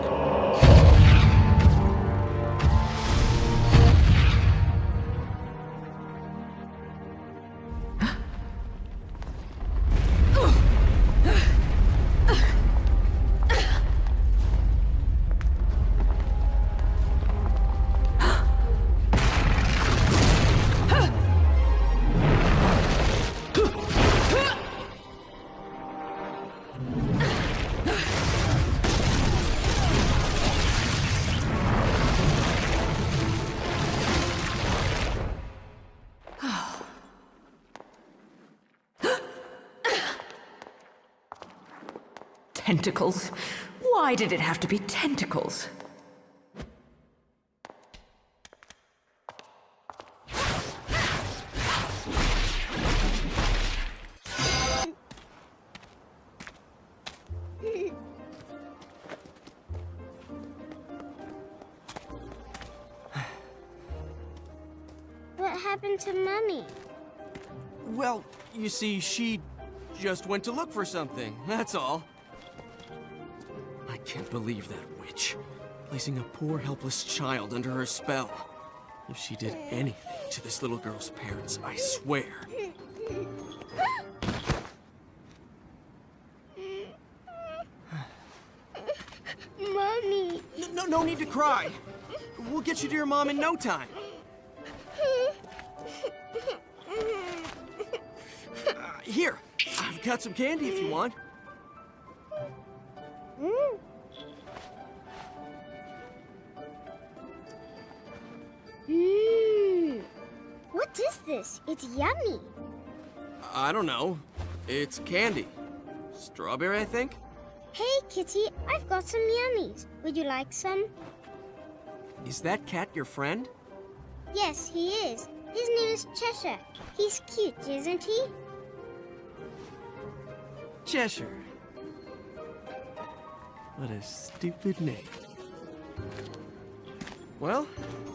Tentacles? Why did it have to be tentacles? What happened to Mummy? Well, you see, she just went to look for something, that's all. I can't believe that witch, placing a poor helpless child under her spell. If she did anything to this little girl's parents, I swear. Mommy! No need to cry. We'll get you to your mom in no time. Here, I've got some candy if you want. What is this? It's yummy. I don't know. It's candy. Strawberry, I think? Hey, Kitty, I've got some yummies. Would you like some? Is that cat your friend? Yes, he is. His name is Cheshire. He's cute, isn't he? Cheshire. What a stupid name. Well,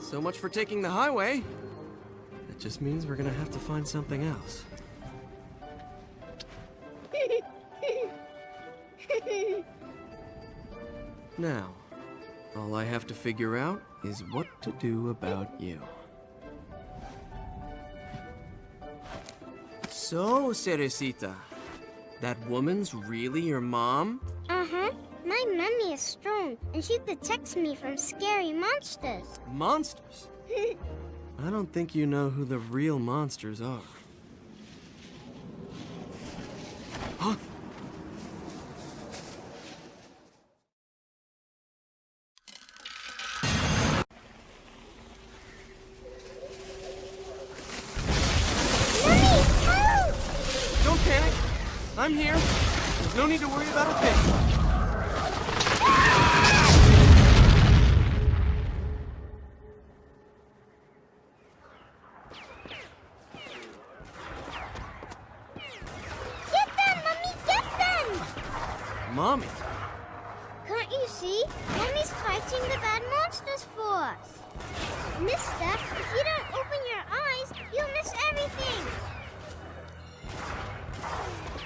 so much for taking the highway. That just means we're gonna have to find something else. Now, all I have to figure out is what to do about you. So, Cerecita, that woman's really your mom? Uh-huh. My mummy is strong, and she protects me from scary monsters. Monsters? I don't think you know who the real monsters are. Huh? Mummy, help! Don't panic. I'm here. There's no need to worry about a thing. Mommy? Can't you see? Mummy's fighting the bad monsters for us. Mister, if you don't open your eyes, you'll miss everything.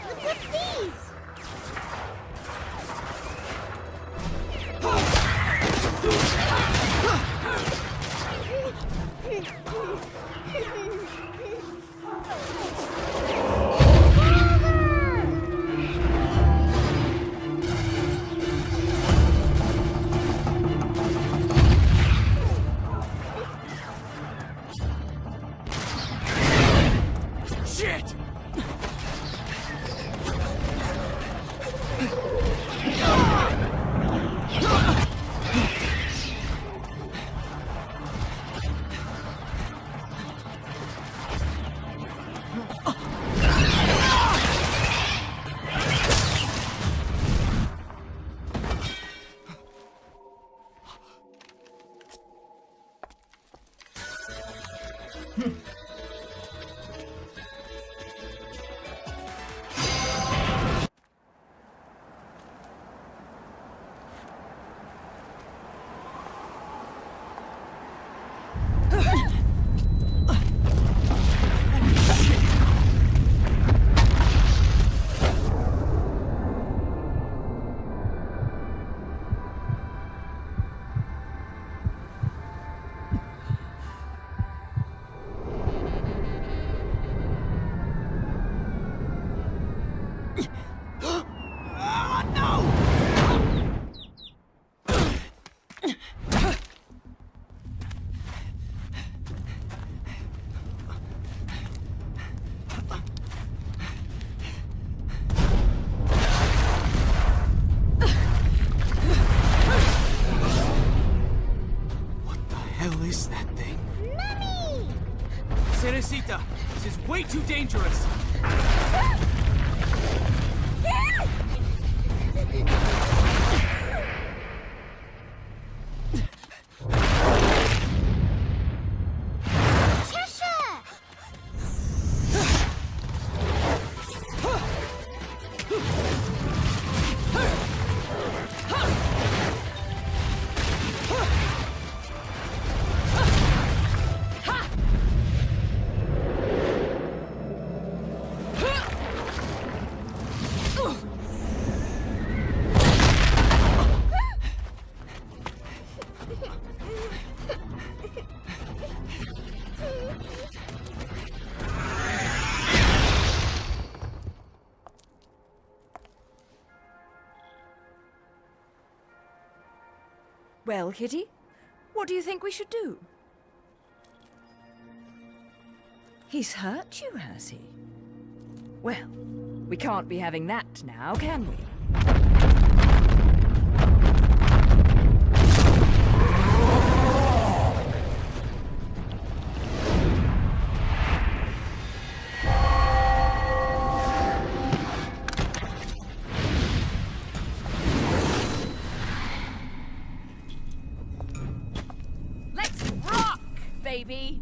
Look at these. Shit! Bayonetta! This is way too dangerous! Well, Kitty, what do you think we should do? He's hurt you, has he? Well, we can't be having that now, can we? Baby.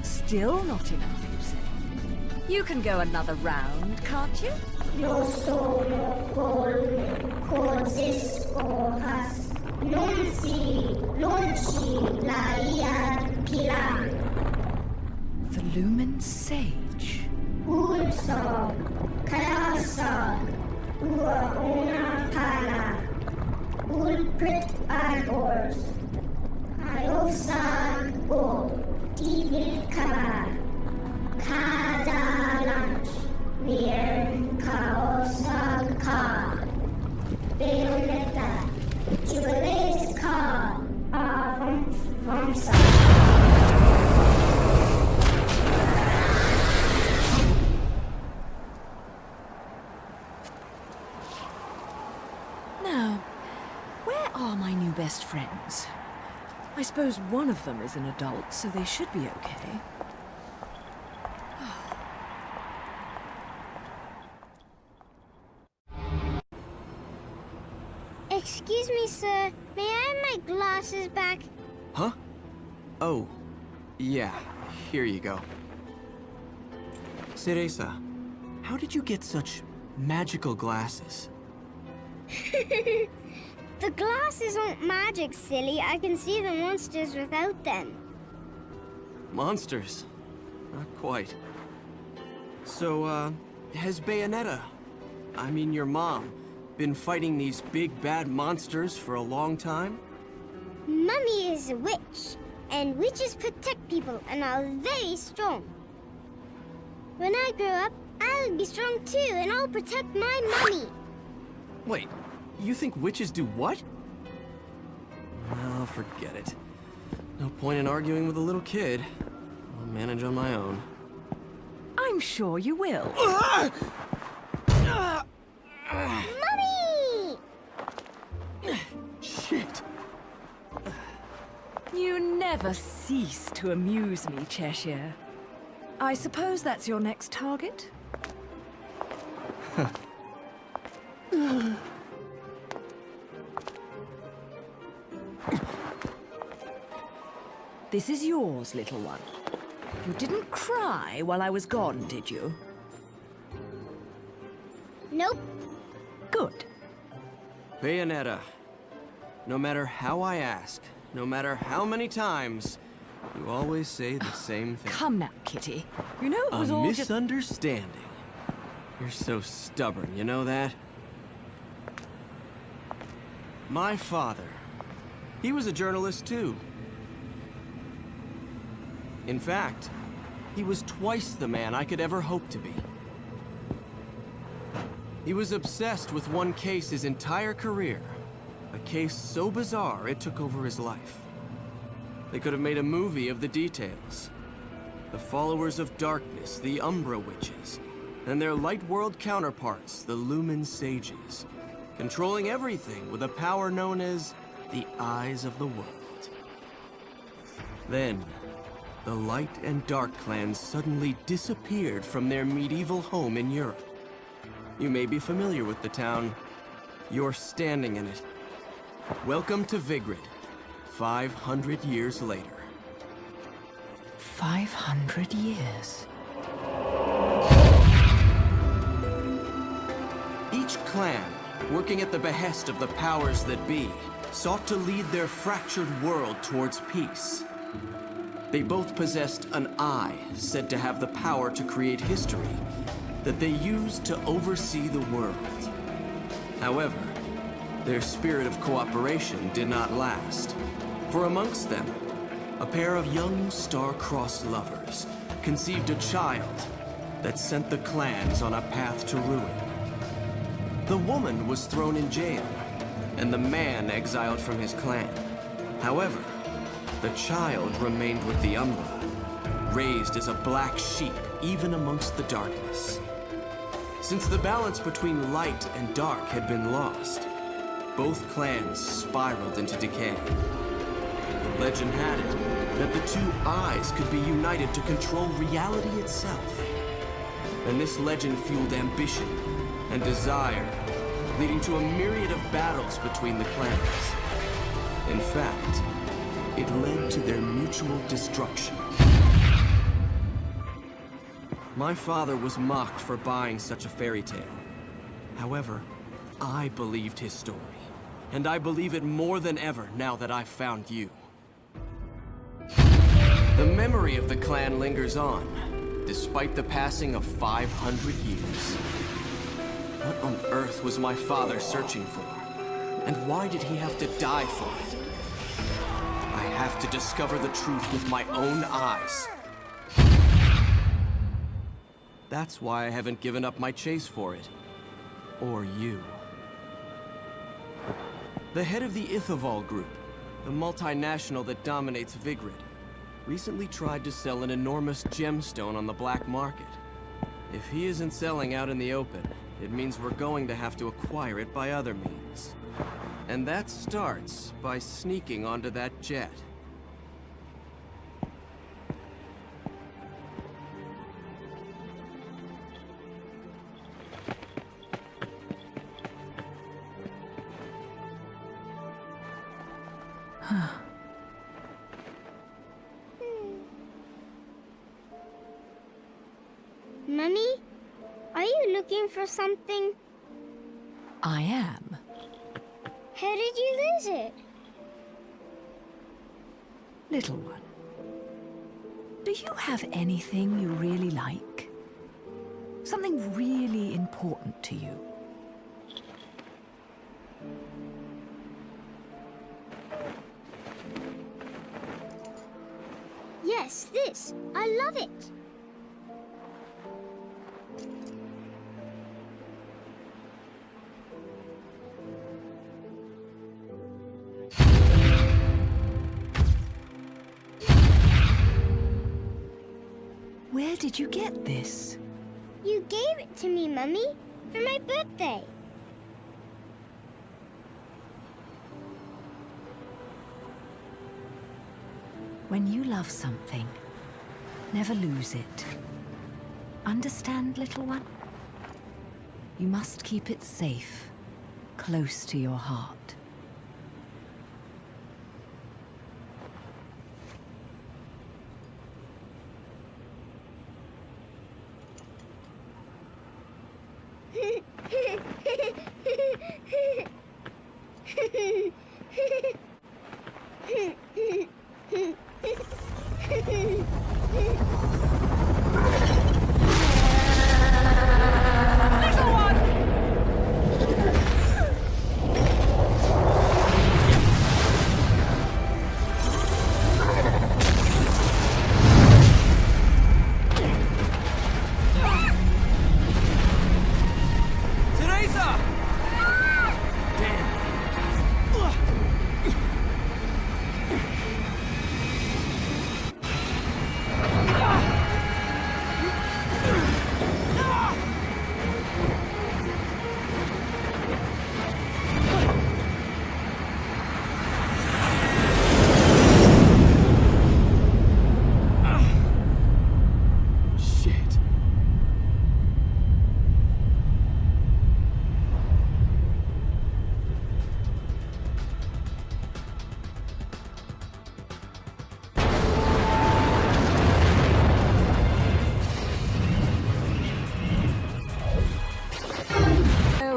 Still not enough, you say? You can go another round, can't you? Lo solo cosiscoas non si la iarquila. The Lumen Sage. Ulso, calasa, una pala, ulprit arbors, iosan o. Divil Kabar, Kadalanch, Mir Kaosag Ka, Bayonetta, Jubilees Ka, Vamsa. Now, where are my new best friends? I suppose one of them is an adult, so they should be okay. Excuse me, sir. May I have my glasses back? Huh? Oh, yeah. Here you go. Cereza, how did you get such magical glasses? The glasses aren't magic, silly. I can see the monsters without them. Monsters? Not quite. So, has Bayonetta, I mean your mom, been fighting these big bad monsters for a long time? Mummy is a witch, and witches protect people and are very strong. When I grow up, I'll be strong too, and I'll protect my mummy. Wait, you think witches do what? Oh, forget it. No point in arguing with a little kid. I'll manage on my own. I'm sure you will. Mummy! Shit. You never cease to amuse me, Cheshire. I suppose that's your next target? This is yours, little one. You didn't cry while I was gone, did you? Nope. Good. Bayonetta, no matter how I ask, no matter how many times, you always say the same thing. Come now, Kitty. You know it was a all just... misunderstanding. You're so stubborn, you know that? My father, he was a journalist too. In fact, he was twice the man I could ever hope to be. He was obsessed with one case his entire career. A case so bizarre it took over his life. They could have made a movie of the details. The followers of darkness, the Umbra Witches, and their light world counterparts, the Lumen Sages, controlling everything with a power known as the Eyes of the World. Then, the Light and Dark clans suddenly disappeared from their medieval home in Europe. You may be familiar with the town. You're standing in it. Welcome to Vigrid, 500 years later. 500 years. Each clan, working at the behest of the powers that be, sought to lead their fractured world towards peace. They both possessed an eye said to have the power to create history that they used to oversee the world. However, their spirit of cooperation did not last. For amongst them, a pair of young star-crossed lovers conceived a child that sent the clans on a path to ruin. The woman was thrown in jail, and the man exiled from his clan. However, the child remained with the Umbra, raised as a black sheep even amongst the darkness. Since the balance between light and dark had been lost, both clans spiraled into decay. Legend had it that the two eyes could be united to control reality itself. And this legend fueled ambition and desire, leading to a myriad of battles between the clans. In fact, it led to their mutual destruction. My father was mocked for buying such a fairy tale. However, I believed his story, and I believe it more than ever now that I've found you. The memory of the clan lingers on, despite the passing of 500 years. What on earth was my father searching for? And why did he have to die for it? I have to discover the truth with my own eyes. That's why I haven't given up my chase for it. Or you. The head of the Ithoval Group, the multinational that dominates Vigrid, recently tried to sell an enormous gemstone on the black market. If he isn't selling out in the open, it means we're going to have to acquire it by other means. And that starts by sneaking onto that jet. Mummy, are you looking for something? I am. How did you lose it? Little one, do you have anything you really like? Something really important to you? Yes, this. I love it. Where did you get this? You gave it to me, Mummy, for my birthday. When you love something, never lose it. Understand, little one? You must keep it safe, close to your heart.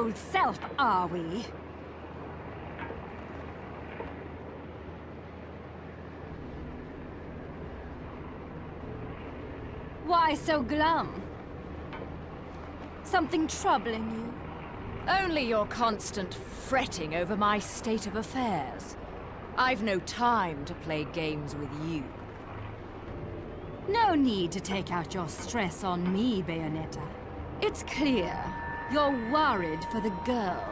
old self, are we? Why so glum? Something troubling you? Only your constant fretting over my state of affairs. I've no time to play games with you. No need to take out your stress on me, Bayonetta. It's clear you're worried for the girl.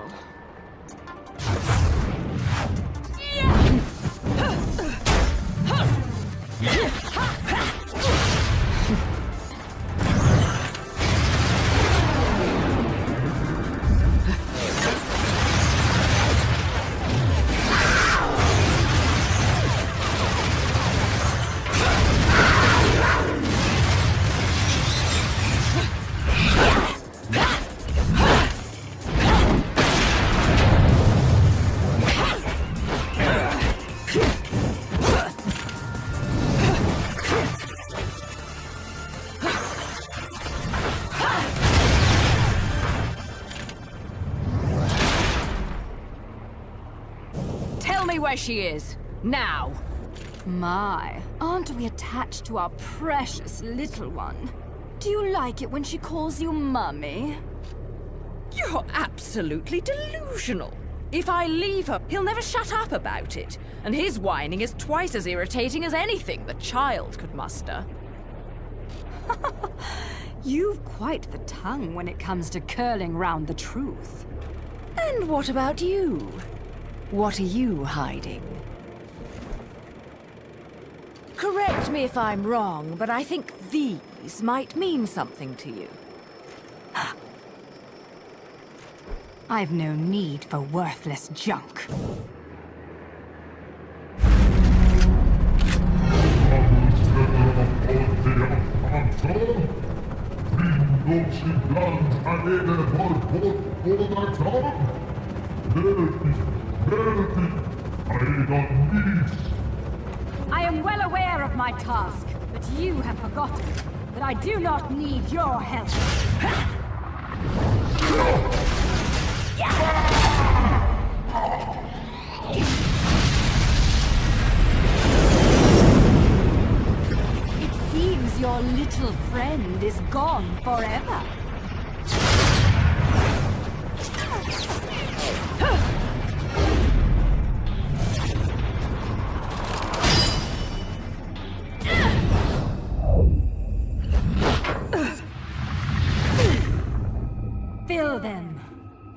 Where she is, now. My, aren't we attached to our precious little one? Do you like it when she calls you Mummy? You're absolutely delusional. If I leave her, he'll never shut up about it. And his whining is twice as irritating as anything the child could muster. You've quite the tongue when it comes to curling round the truth. And what about you? What are you hiding? Correct me if I'm wrong, but I think these might mean something to you. I've no need for worthless junk. I am well aware of my task, but you have forgotten that I do not need your help. It seems your little friend is gone forever. Fill them.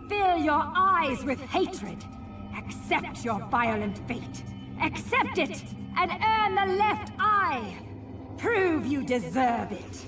Fill your eyes with hatred. Accept your violent fate. Accept it, and earn the left eye. Prove you deserve it.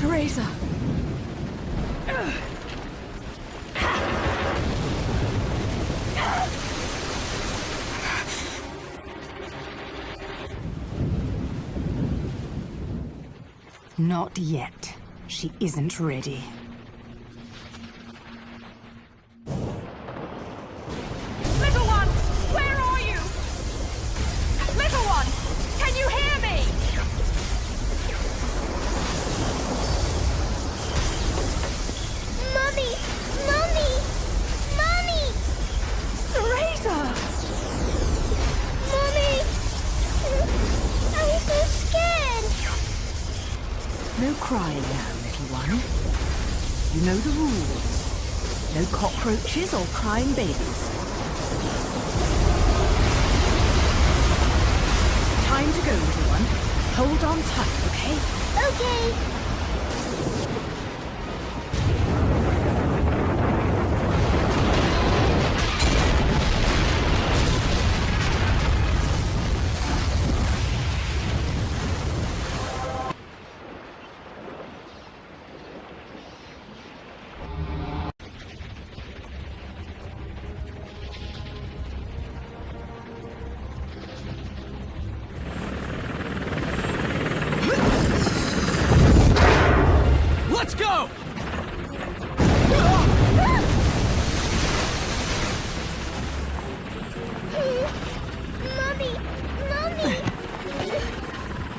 Razor. Not yet. She isn't ready. Little one! Where are you? Little one! Can you hear me? Mommy! Mommy! Mommy! Razor! Mommy! I'm so scared! No crying now, little one. You know the rules. No cockroaches or crying babies. Time to go, little one. Hold on tight, okay? Okay.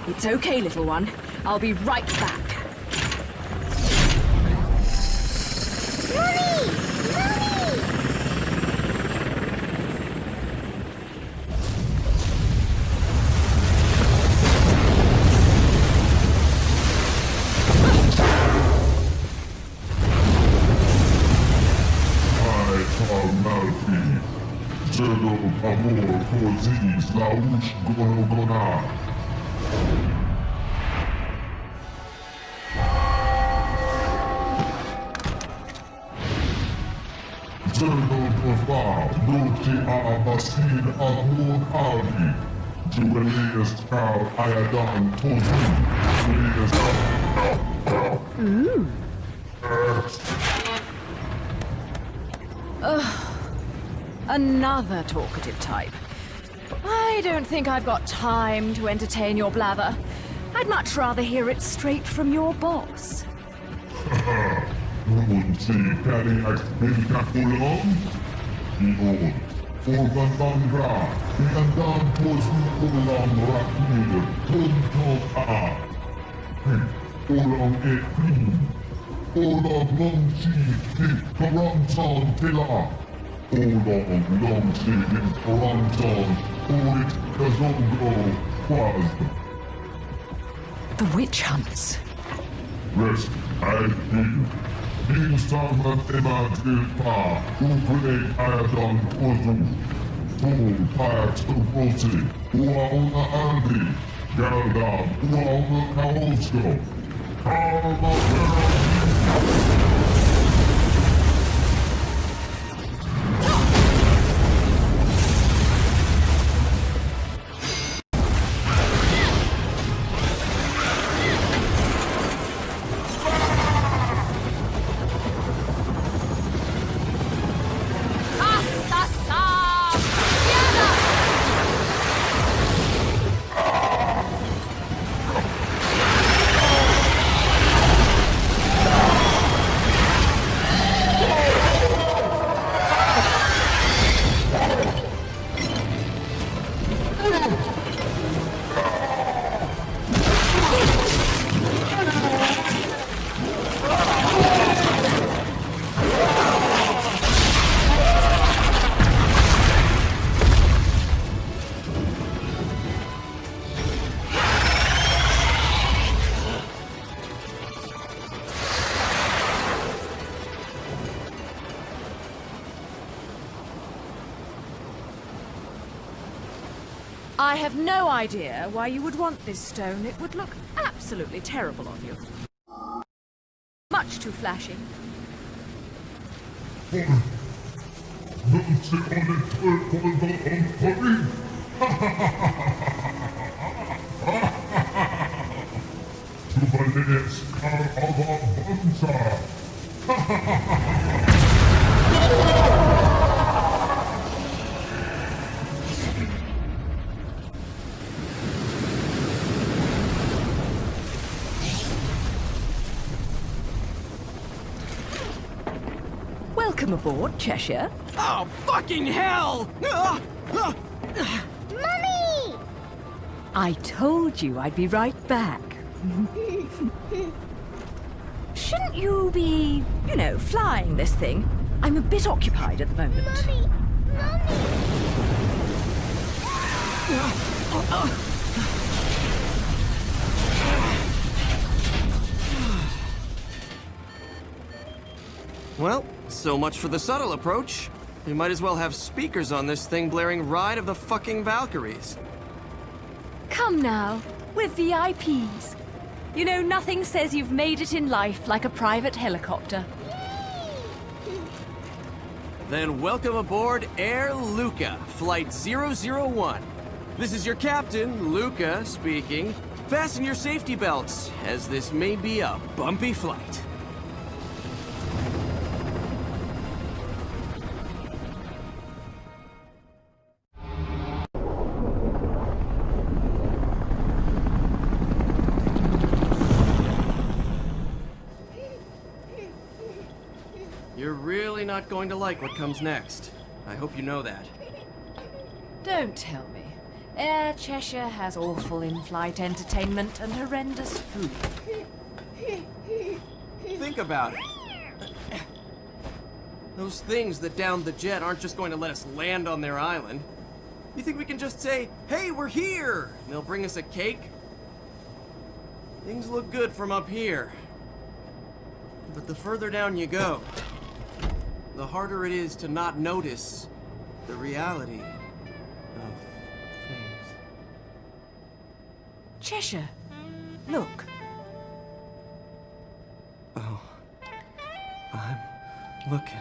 It's okay, little one. I'll be right back. Mommy! Mommy! Zero amor pozis la ush gorogona. Zero porfa, noti a basin amor ali. Julius Cal Ayadan Tozi. Another talkative type. I don't think I've got time to entertain your blather. I'd much rather hear it straight from your boss. Nunti kari ekspedika kulon. Ion. Orban bandra. Iandan posu kulam raknir. Tuntok a. Olam ekrin. Olam longchi. Karantan tila. Olam longchi in Karantan. Orit kazongo. Quaz. The witch hunts. Rest, I feel. Being someone eman tilpa, upre ayadon ozu. Full payak uprosi, uauna aldi. Galdam, uauna kaosko. I have no idea why you would want this stone. It would look absolutely terrible on you. Much too flashy. Welcome aboard, Cheshire. Oh, fucking hell! Mommy! I told you I'd be right back. Shouldn't you be, flying this thing? I'm a bit occupied at the moment. Mommy! Well, so much for the subtle approach. We might as well have speakers on this thing blaring Ride of the fucking Valkyries. Come now, we're VIPs. Nothing says you've made it in life like a private helicopter. Then welcome aboard Air Luca, Flight 001. This is your captain, Luca, speaking. Fasten your safety belts, as this may be a bumpy flight. You're really not going to like what comes next. I hope you know that. Don't tell me. Air Cheshire has awful in-flight entertainment and horrendous food. Think about it. Those things that downed the jet aren't just going to let us land on their island. You think we can just say, "Hey, we're here!" and they'll bring us a cake? Things look good from up here. But the further down you go, the harder it is to not notice the reality of things. Cheshire, look. Oh, I'm looking.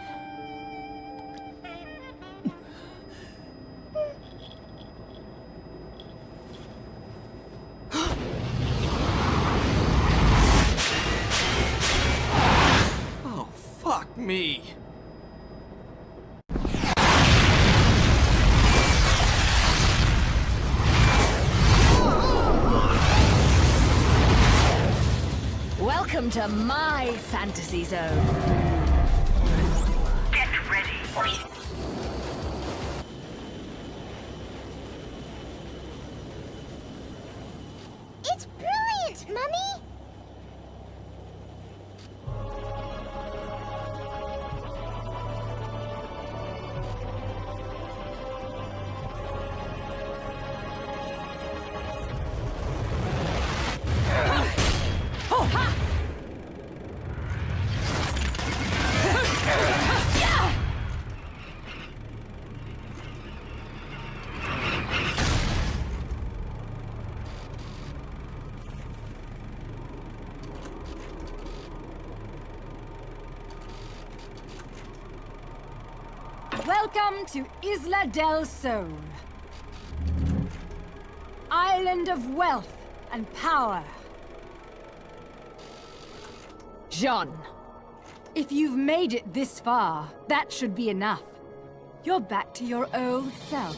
Oh, fuck me. Welcome to my fantasy zone. Get ready. It's brilliant, Mummy! Welcome to Isla del Sol. Island of wealth and power. Jean, if you've made it this far, that should be enough. You're back to your old self.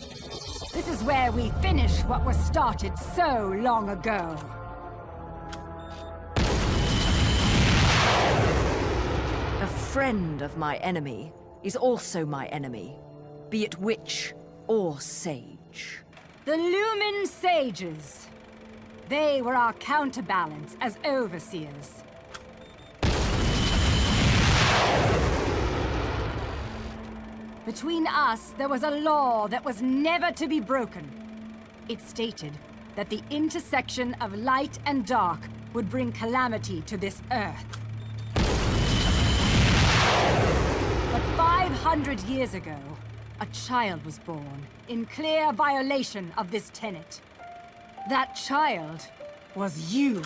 This is where we finish what was started so long ago. A friend of my enemy is also my enemy, be it witch or sage. The Lumen Sages. They were our counterbalance as overseers. Between us, there was a law that was never to be broken. It stated that the intersection of light and dark would bring calamity to this earth. But 500 years ago, a child was born in clear violation of this tenet. That child was you.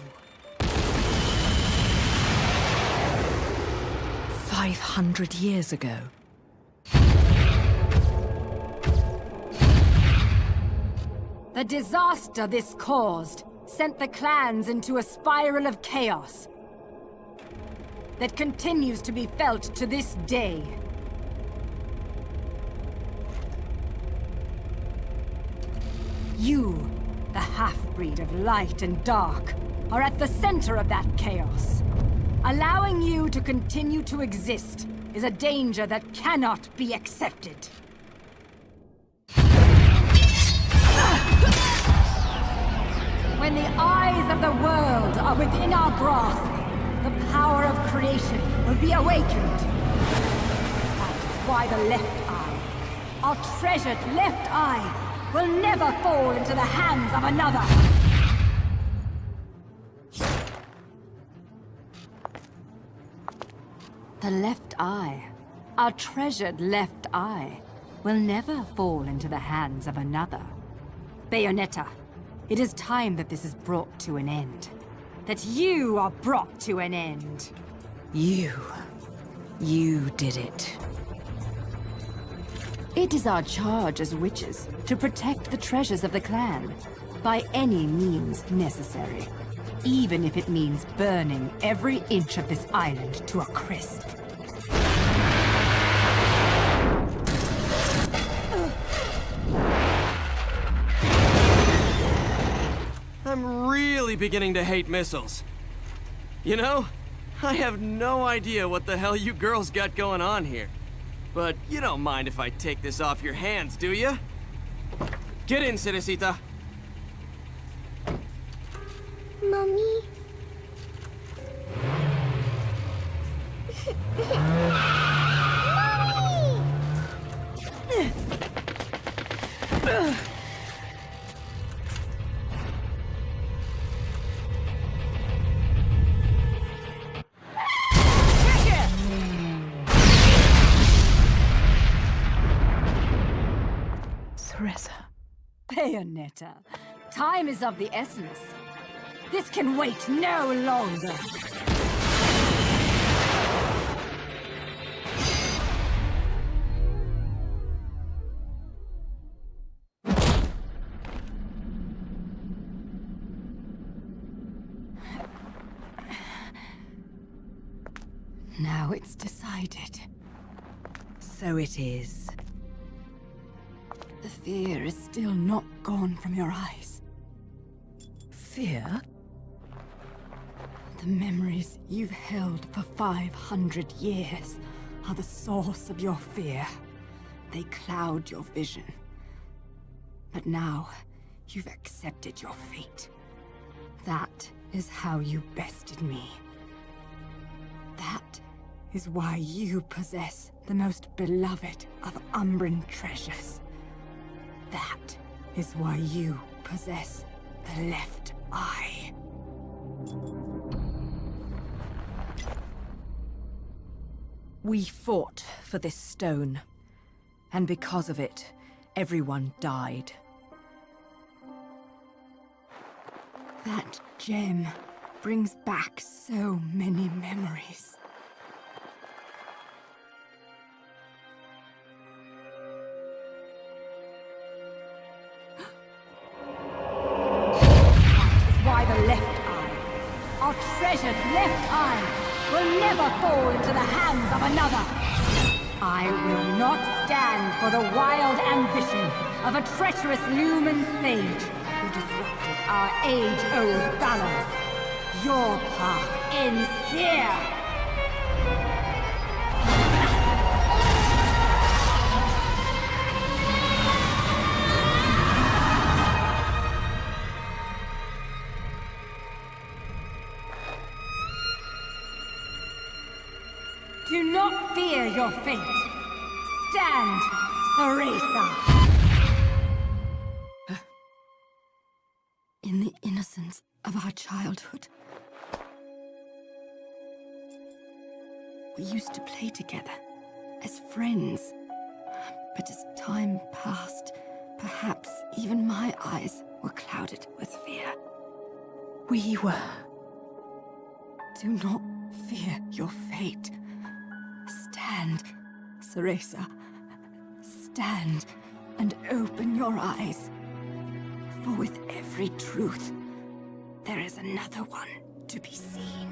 500 years ago. The disaster this caused sent the clans into a spiral of chaos that continues to be felt to this day. You, the half-breed of light and dark, are at the center of that chaos. Allowing you to continue to exist is a danger that cannot be accepted. When the eyes of the world are within our grasp, the power of creation will be awakened. That is why the left eye, our treasured left eye, will never fall into the hands of another. The left eye, our treasured left eye, will never fall into the hands of another. Bayonetta, it is time that this is brought to an end. That you are brought to an end. You did it. It is our charge as witches to protect the treasures of the clan, by any means necessary. Even if it means burning every inch of this island to a crisp. I'm really beginning to hate missiles. You know, I have no idea what the hell you girls got going on here. But you don't mind if I take this off your hands, do you? Get in, Cerecita. Mommy? Bayonetta, time is of the essence. This can wait no longer. Now it's decided. So it is. The fear is still not gone from your eyes. Fear? The memories you've held for 500 years are the source of your fear. They cloud your vision. But now, you've accepted your fate. That is how you bested me. That is why you possess the most beloved of Umbran treasures. That is why you possess the left eye. We fought for this stone, and because of it, everyone died. That gem brings back so many memories. Why the left eye, our treasured left eye, will never fall into the hands of another. I will not stand for the wild ambition of a treacherous Lumen sage who disrupted our age-old balance. Your path ends here. Do not fear your fate. Stand, Ceresa. In the innocence of our childhood, we used to play together as friends. But as time passed, perhaps even my eyes were clouded with fear. We were. Do not fear your fate. Stand, Ceresa. Stand and open your eyes. For with every truth, there is another one to be seen.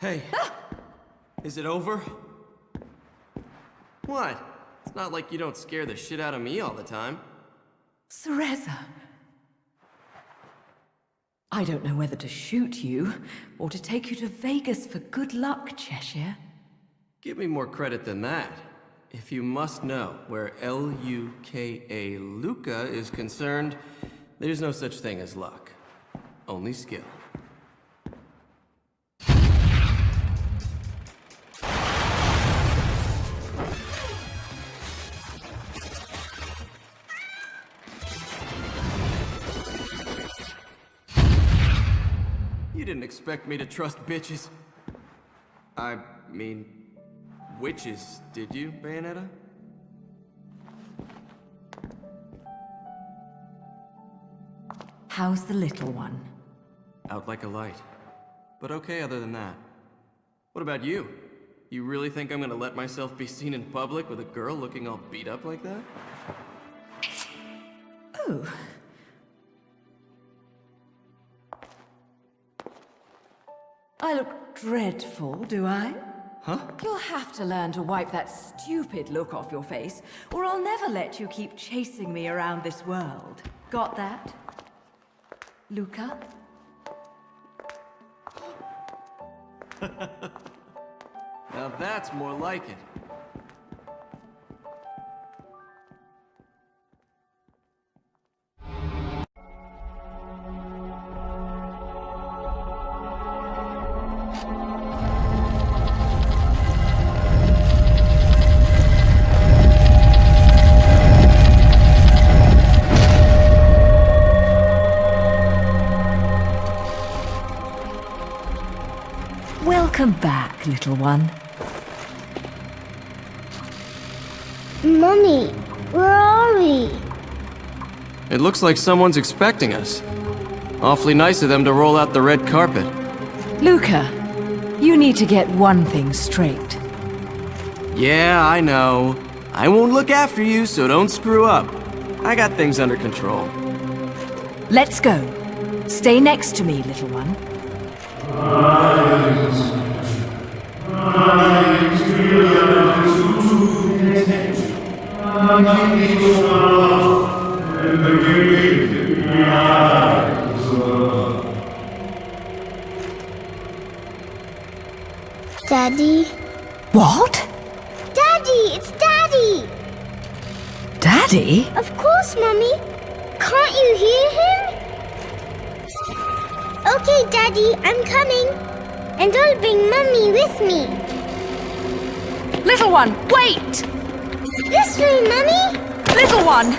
Hey, is it over? What? It's not like you don't scare the shit out of me all the time. Ceresa. I don't know whether to shoot you, or to take you to Vegas for good luck, Cheshire. Give me more credit than that. If you must know where L-U-K-A Luca is concerned, there's no such thing as luck. Only skill. You didn't expect me to trust bitches. I mean, witches, did you, Bayonetta? How's the little one? Out like a light. But okay other than that. What about you? You really think I'm gonna let myself be seen in public with a girl looking all beat up like that? Oh. dreadful, do I? Huh? You'll have to learn to wipe that stupid look off your face, or I'll never let you keep chasing me around this world. Got that? Luca? Now that's more like it. Welcome back, little one. Mummy, where are we? It looks like someone's expecting us. Awfully nice of them to roll out the red carpet. Luca, you need to get one thing straight. Yeah, I know. I won't look after you, so don't screw up. I got things under control. Let's go. Stay next to me, little one. Daddy? What? Daddy! It's Daddy! Daddy? Of course, Mummy. Can't you hear him? Okay, Daddy, I'm coming. And I'll bring Mummy with me. Little one, wait! This way, Mummy! Little one!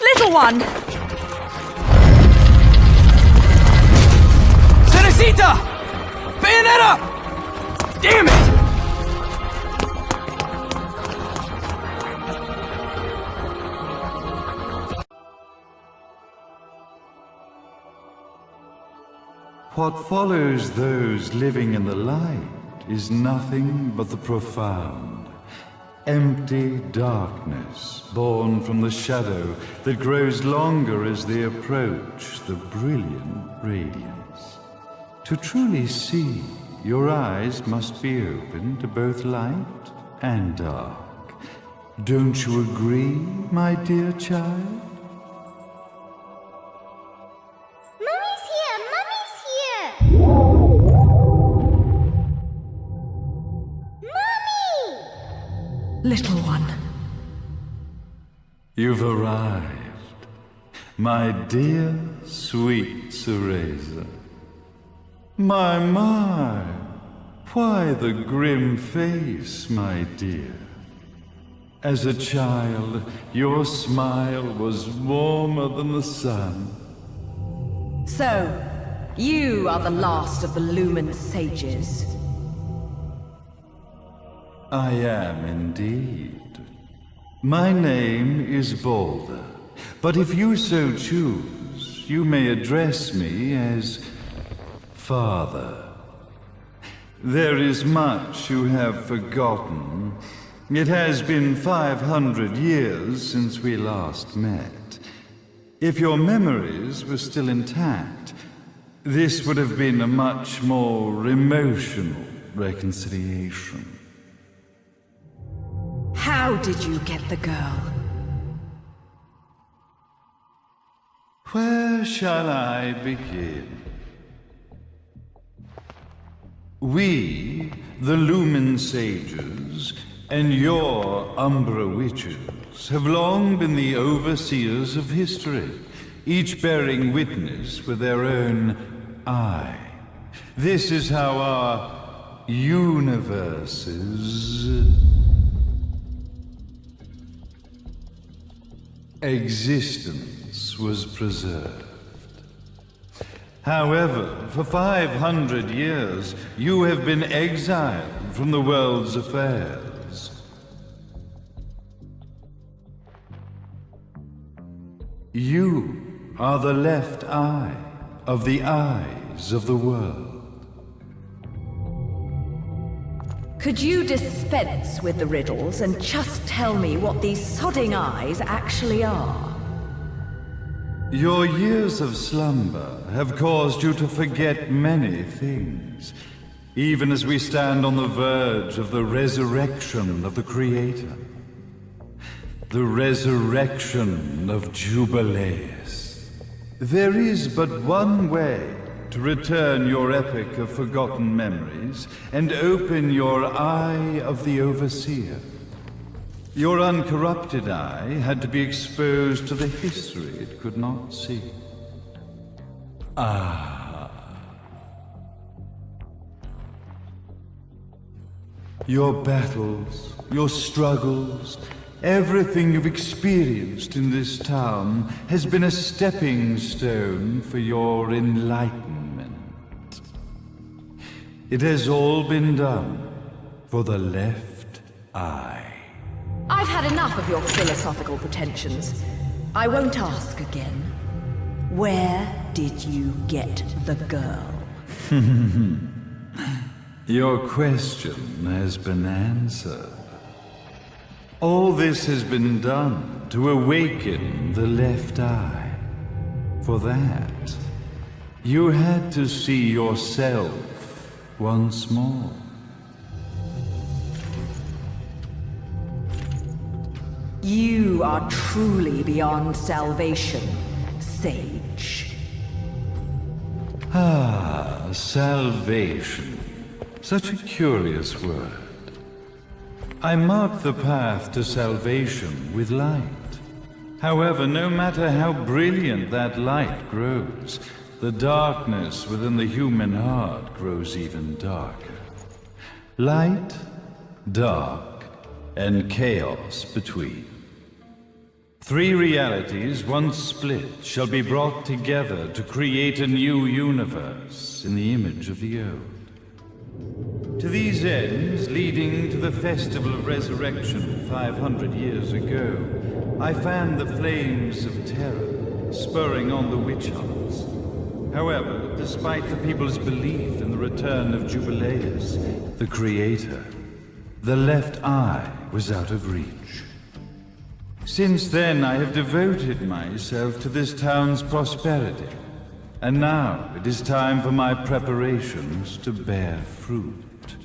Little one! Cerecita! Bayonetta! Damn it! What follows those living in the light is nothing but the profound, empty darkness born from the shadow that grows longer as they approach the brilliant radiance. To truly see, your eyes must be open to both light and dark. Don't you agree, my dear child? Little one. You've arrived, my dear, sweet Cereza. My, why the grim face, my dear? As a child, your smile was warmer than the sun. So, you are the last of the Lumen sages. I am indeed. My name is Balder, but if you so choose, you may address me as Father. There is much you have forgotten. It has been 500 years since we last met. If your memories were still intact, this would have been a much more emotional reconciliation. How did you get the girl? Where shall I begin? We, the Lumen Sages, and your Umbra Witches, have long been the overseers of history, each bearing witness with their own eye. This is how our universes existence was preserved. However, for 500 years, you have been exiled from the world's affairs. You are the left eye of the eyes of the world. Could you dispense with the riddles and just tell me what these sodding eyes actually are? Your years of slumber have caused you to forget many things, even as we stand on the verge of the resurrection of the Creator. The resurrection of Jubileus. There is but one way to return your epic of forgotten memories and open your Eye of the Overseer. Your uncorrupted eye had to be exposed to the history it could not see. Your battles, your struggles, everything you've experienced in this town has been a stepping stone for your enlightenment. It has all been done for the left eye. I've had enough of your philosophical pretensions. I won't ask again. Where did you get the girl? Your question has been answered. All this has been done to awaken the left eye. For that, you had to see yourself once more. You are truly beyond salvation, sage. Salvation. Such a curious word. I mark the path to salvation with light. However, no matter how brilliant that light grows, the darkness within the human heart grows even darker. Light, dark, and chaos between. Three realities, once split, shall be brought together to create a new universe in the image of the old. To these ends, leading to the Festival of Resurrection 500 years ago, I fanned the flames of terror, spurring on the witch hunts. However, despite the people's belief in the return of Jubileus, the Creator, the left eye was out of reach. Since then, I have devoted myself to this town's prosperity, and now it is time for my preparations to bear fruit.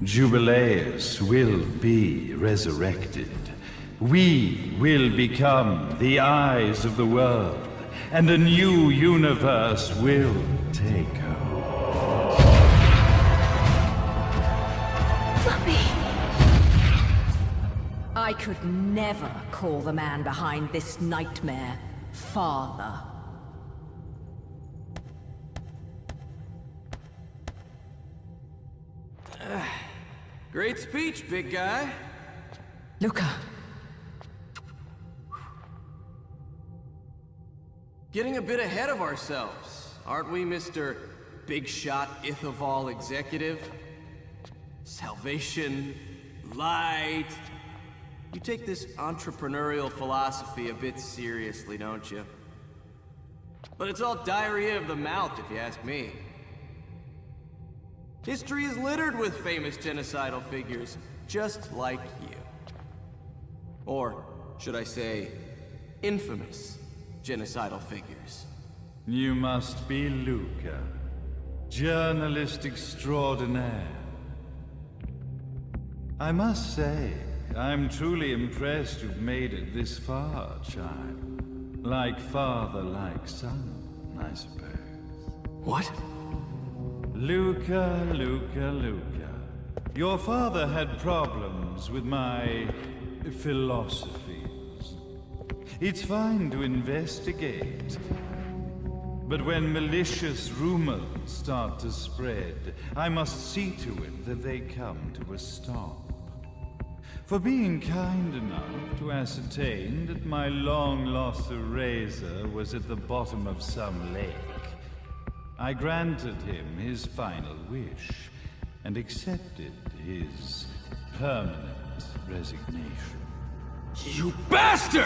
Jubileus will be resurrected. We will become the eyes of the world, and a new universe will take hold. I could never call the man behind this nightmare father. Great speech, big guy. Luca. Getting a bit ahead of ourselves, aren't we, Mr. Big Shot Ithaval Executive? Salvation, light. You take this entrepreneurial philosophy a bit seriously, don't you? But it's all diarrhea of the mouth, if you ask me. History is littered with famous genocidal figures, just like you. Or, should I say, infamous genocidal figures. You must be Luca, journalist extraordinaire. I must say, I'm truly impressed you've made it this far, child. Like father, like son, I suppose. What? Luca. Your father had problems with my philosophies. It's fine to investigate, but when malicious rumors start to spread, I must see to it that they come to a stop. For being kind enough to ascertain that my long-lost eraser was at the bottom of some lake, I granted him his final wish and accepted his permanent resignation. You bastard!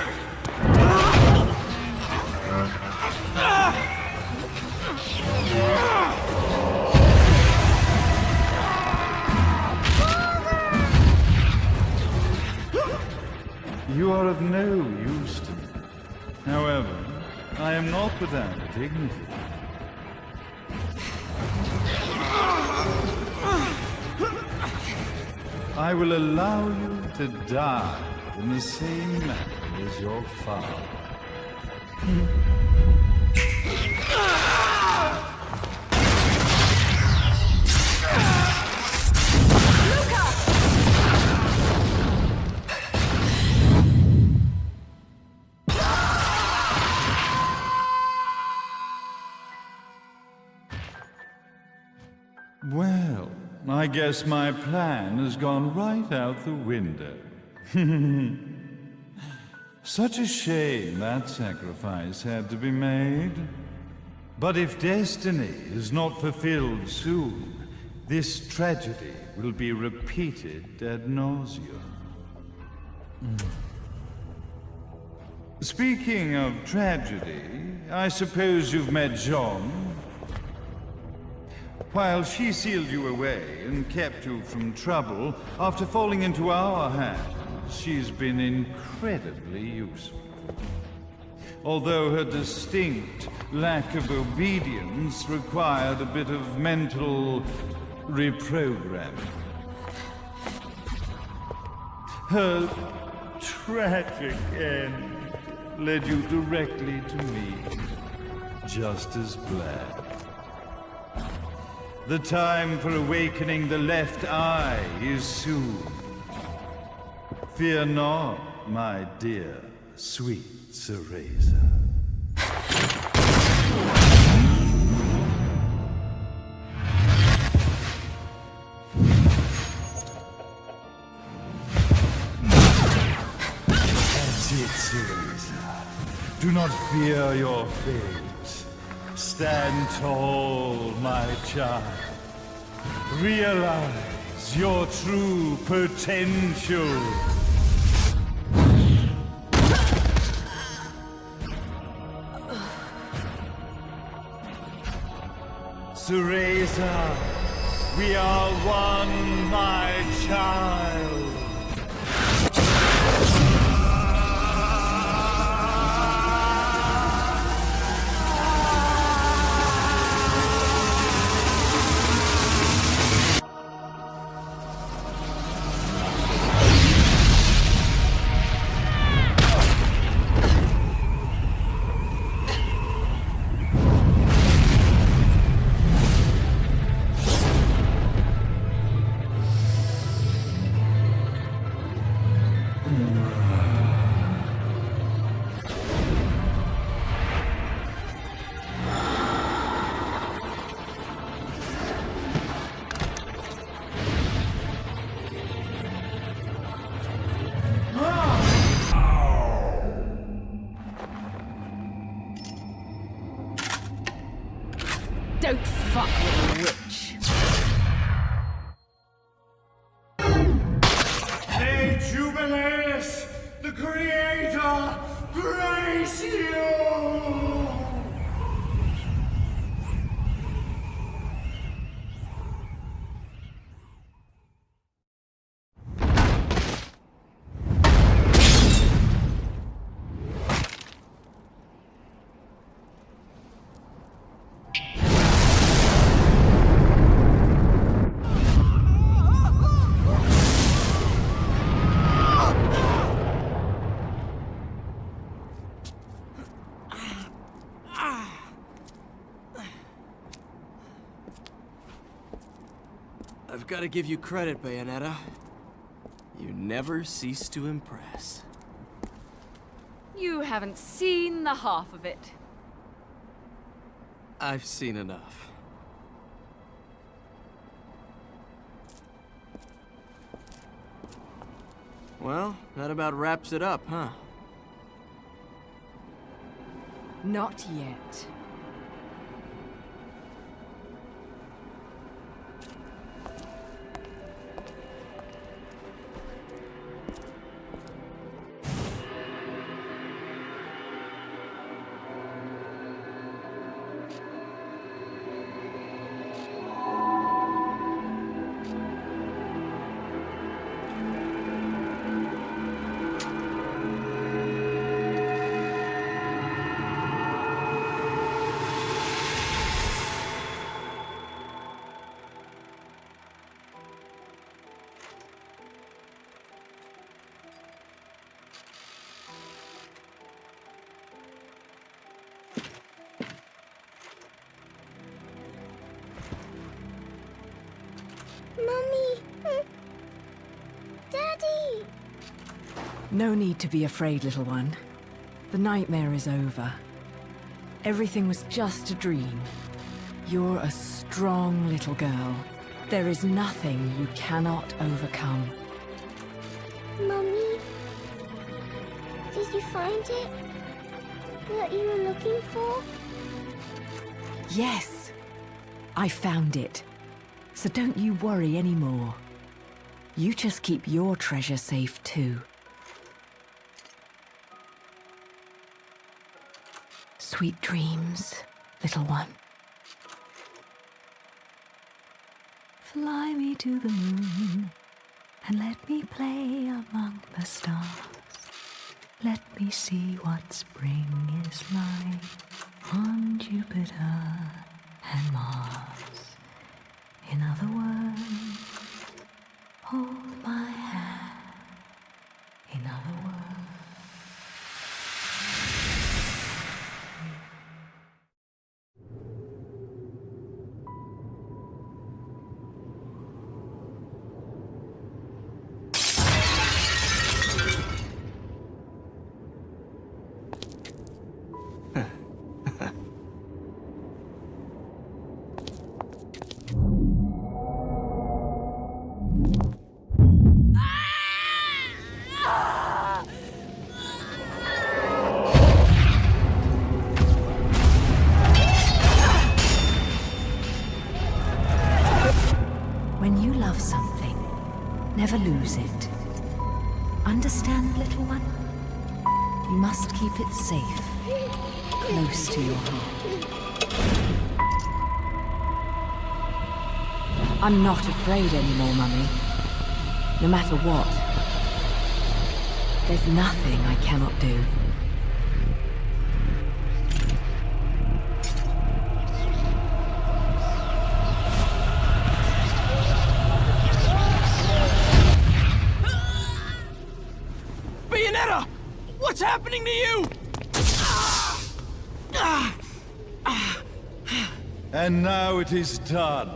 without dignity. I will allow you to die in the same manner as your father. Well, I guess my plan has gone right out the window. Such a shame that sacrifice had to be made. But if destiny is not fulfilled soon, this tragedy will be repeated ad nauseum. Speaking of tragedy, I suppose you've met Jean. While she sealed you away and kept you from trouble, after falling into our hands, she's been incredibly useful. Although her distinct lack of obedience required a bit of mental reprogramming. Her tragic end led you directly to me, just as planned. The time for awakening the left eye is soon. Fear not, my dear, sweet Cereza. That's it, Cereza. Do not fear your fate. Stand tall, my child. Realize your true potential. Cereza, we are one, my child. Don't fuck with a witch. Hey, Jubileus! The Creator grace you! I've got to give you credit, Bayonetta. You never cease to impress. You haven't seen the half of it. I've seen enough. Well, that about wraps it up, huh? Not yet. Mummy! Daddy! No need to be afraid, little one. The nightmare is over. Everything was just a dream. You're a strong little girl. There is nothing you cannot overcome. Mummy? Did you find it? What you were looking for? Yes, I found it. So don't you worry anymore. You just keep your treasure safe too. Sweet dreams, little one. Fly me to the moon and let me play among the stars. Let me see what spring is like on Jupiter and Mars. In other words, hold my hand. In other words. When you love something, never lose it. Understand, little one? You must keep it safe, close to your heart. I'm not afraid anymore, Mummy. No matter what. There's nothing I cannot do. Bayonetta! What's happening to you? And now it is done.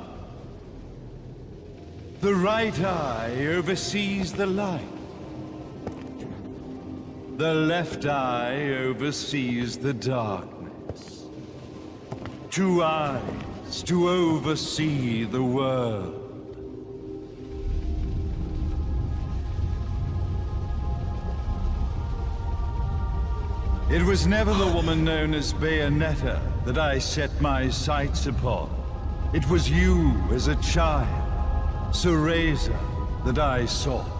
The right eye oversees the light. The left eye oversees the darkness. 2 eyes to oversee the world. It was never the woman known as Bayonetta that I set my sights upon. It was you as a child, Cereza, that I sought.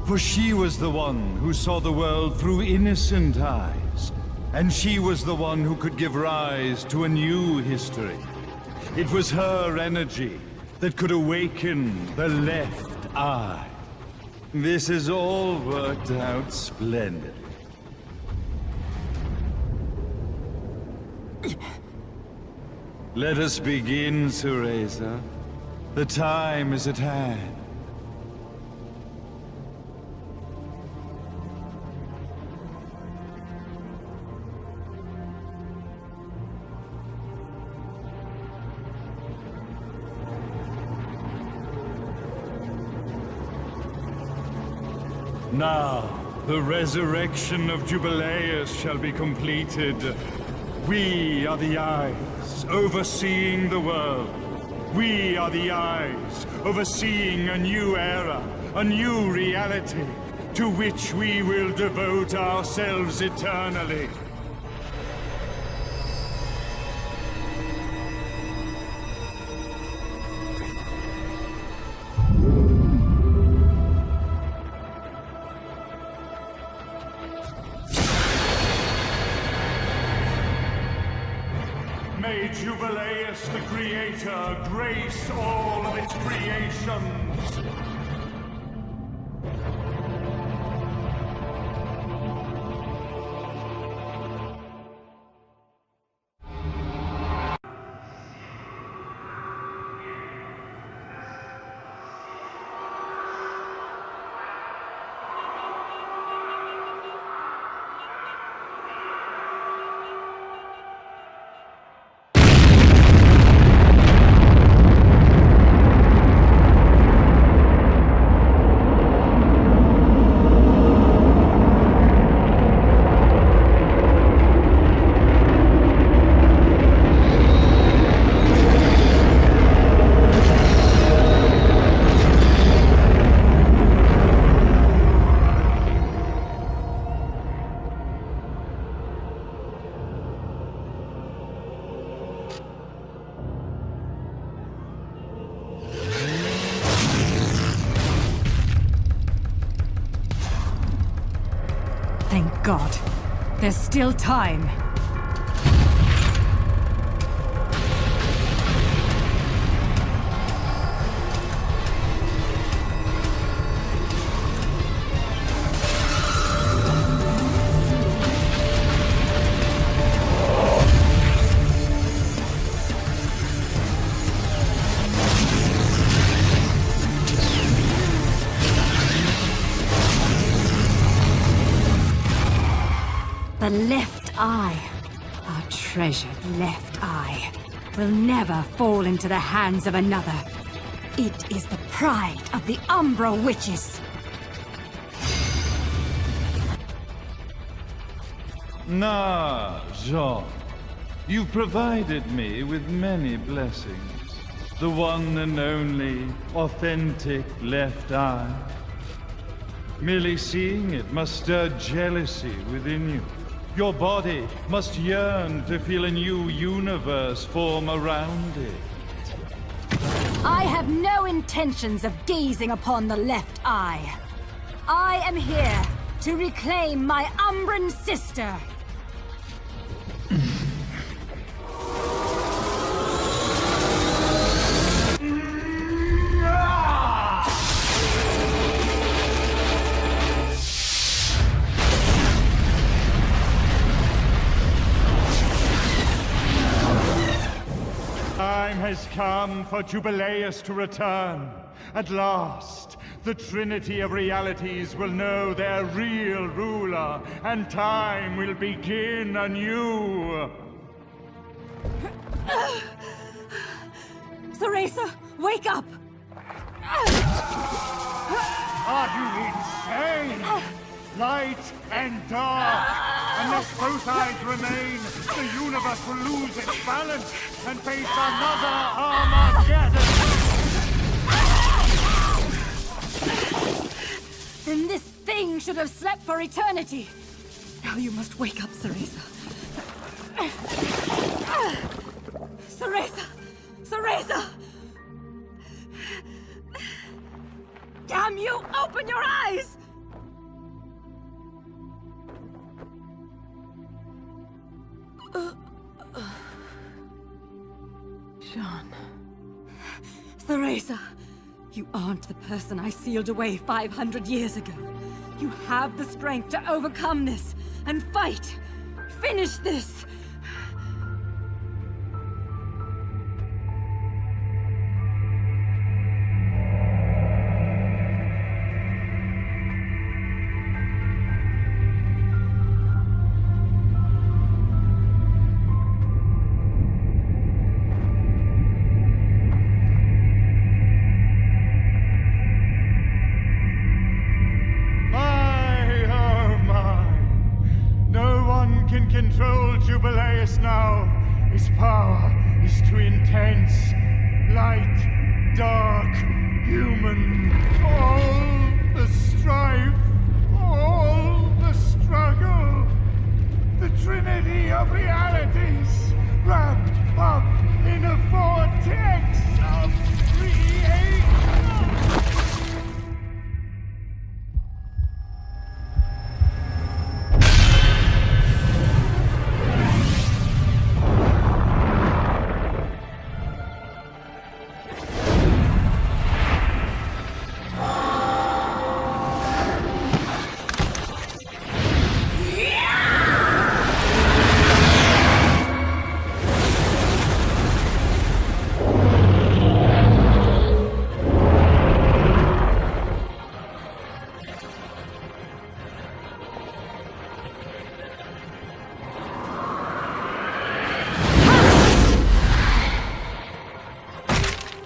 For she was the one who saw the world through innocent eyes, and she was the one who could give rise to a new history. It was her energy that could awaken the left eye. This has all worked out splendidly. Let us begin, Cereza. The time is at hand. Now, the resurrection of Jubileus shall be completed. We are the eyes, overseeing the world. We are the eyes, overseeing a new era, a new reality, to which we will devote ourselves eternally. May Jubileus the Creator grace all of its creations. God. There's still time. The left eye, our treasured left eye, will never fall into the hands of another. It is the pride of the Umbra Witches. Nah, Jean. You provided me with many blessings. The one and only authentic left eye. Merely seeing it must stir jealousy within you. Your body must yearn to feel a new universe form around it. I have no intentions of gazing upon the left eye. I am here to reclaim my Umbran sister. Time has come for Jubileus to return. At last, the Trinity of Realities will know their real ruler, and time will begin anew. Cereza, wake up! Are you insane? Light and dark. Unless both eyes remain, the universe will lose its balance and face another Armageddon. Then this thing should have slept for eternity. Now you must wake up, Cereza. Cereza! Cereza! Damn you! Open your eyes! Jean. Cereza, you aren't the person I sealed away 500 years ago. You have the strength to overcome this and fight. Finish this! Control Jubileus now. His power is too intense. Light, dark, human. All the strife, all the struggle. The Trinity of Realities, wrapped up in a vortex of creation.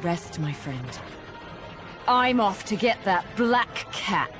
Rest, my friend. I'm off to get that black cat.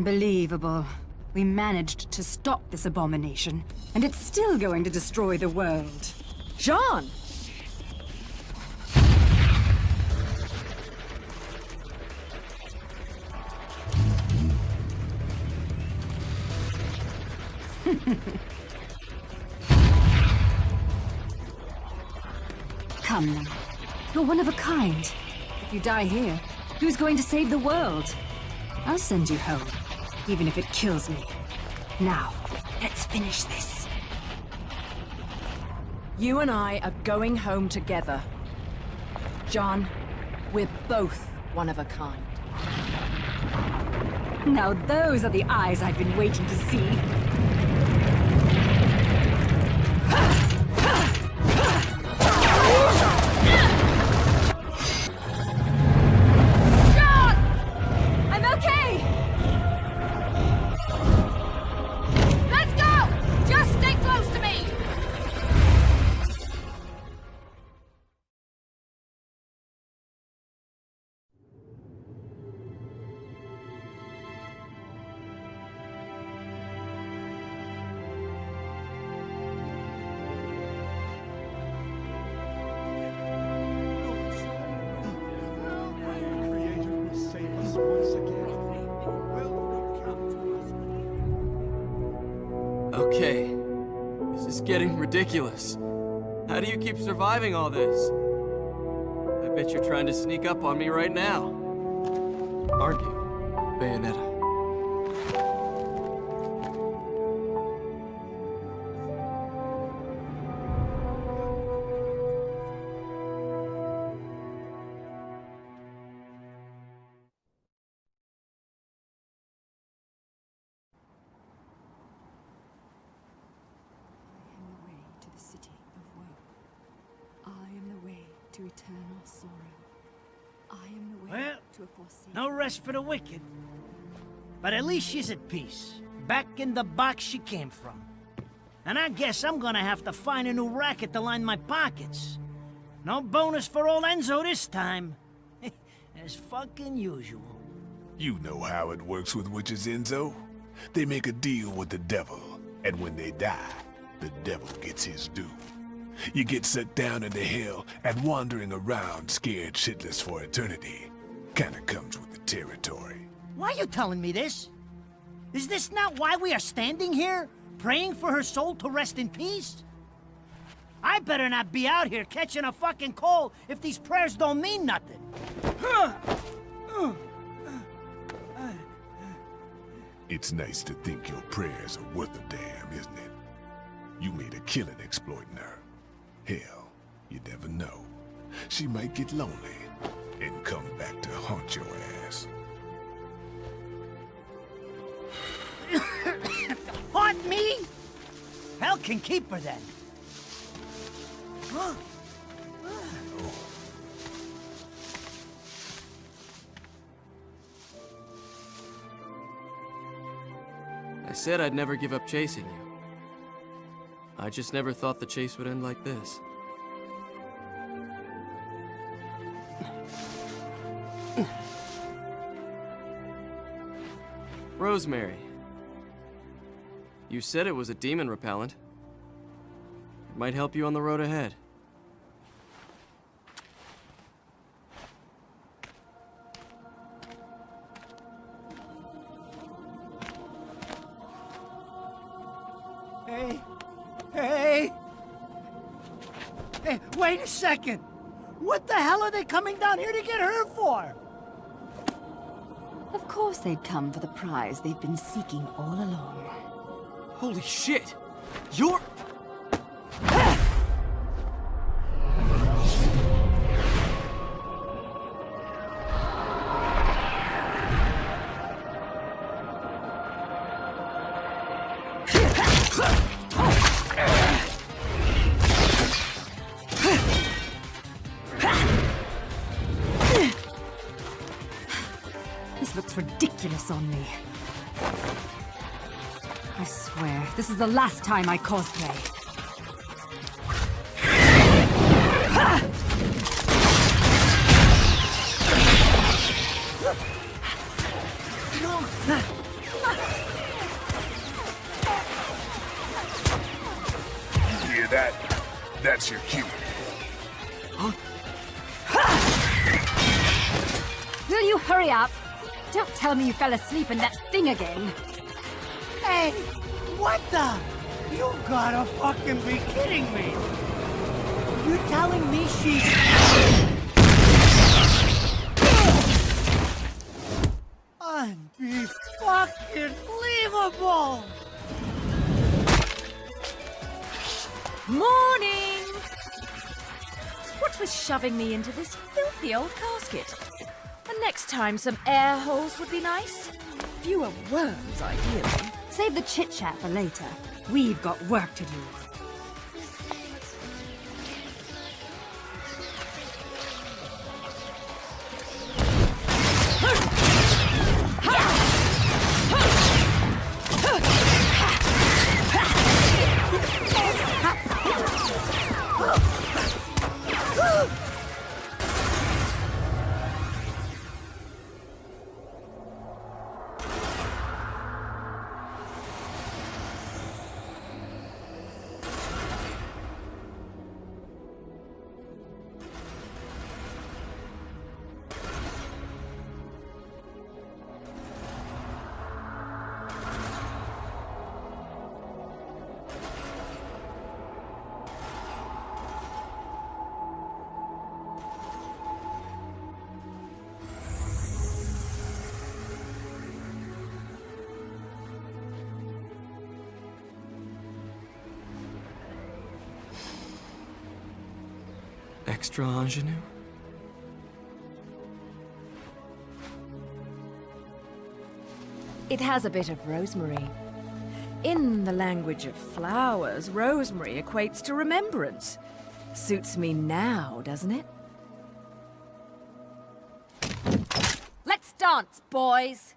Unbelievable. We managed to stop this abomination, and it's still going to destroy the world. John! Come now. You're one of a kind. If you die here, who's going to save the world? I'll send you home, even if it kills me. Now, let's finish this. You and I are going home together. John, we're both one of a kind. Now those are the eyes I've been waiting to see. John! I'm okay! Let's go! Just stay close to me! Okay. This is getting ridiculous. How do you keep surviving all this? I bet you're trying to sneak up on me right now. Aren't you, Bayonetta? To eternal sorrow. I am the way Well, to a forsaken... no rest for the wicked. But at least she's at peace. Back in the box she came from. And I guess I'm gonna have to find a new racket to line my pockets. No bonus for old Enzo this time. As fucking usual. You know how it works with witches, Enzo. They make a deal with the devil, and when they die, the devil gets his due. You get sucked down into hell and wandering around scared shitless for eternity. Kinda comes with the territory. Why are you telling me this? Is this not why we are standing here? Praying for her soul to rest in peace? I better not be out here catching a fucking cold if these prayers don't mean nothing. It's nice to think your prayers are worth a damn, isn't it? You made a killing exploiting her. Hell, you never know. She might get lonely and come back to haunt your ass. Haunt me? Hell can keep her then. I said I'd never give up chasing you. I just never thought the chase would end like this. Rosemary. You said it was a demon repellent. It might help you on the road ahead. Hey, wait a second! What the hell are they coming down here to get her for? Of course they'd come for the prize they've been seeking all along. Holy shit! You're... This looks ridiculous on me. I swear, this is the last time I cosplay. Will you hurry up? Don't tell me you fell asleep in that thing again. Hey, what the? You gotta fucking be kidding me! You telling me she's... Unfucking-believable! Morning! What with shoving me into this filthy old casket? And next time some air holes would be nice. Fewer worms, ideally. Save the chit-chat for later. We've got work to do. Extra ingenue? It has a bit of rosemary. In the language of flowers, rosemary equates to remembrance. Suits me now, doesn't it? Let's dance, boys!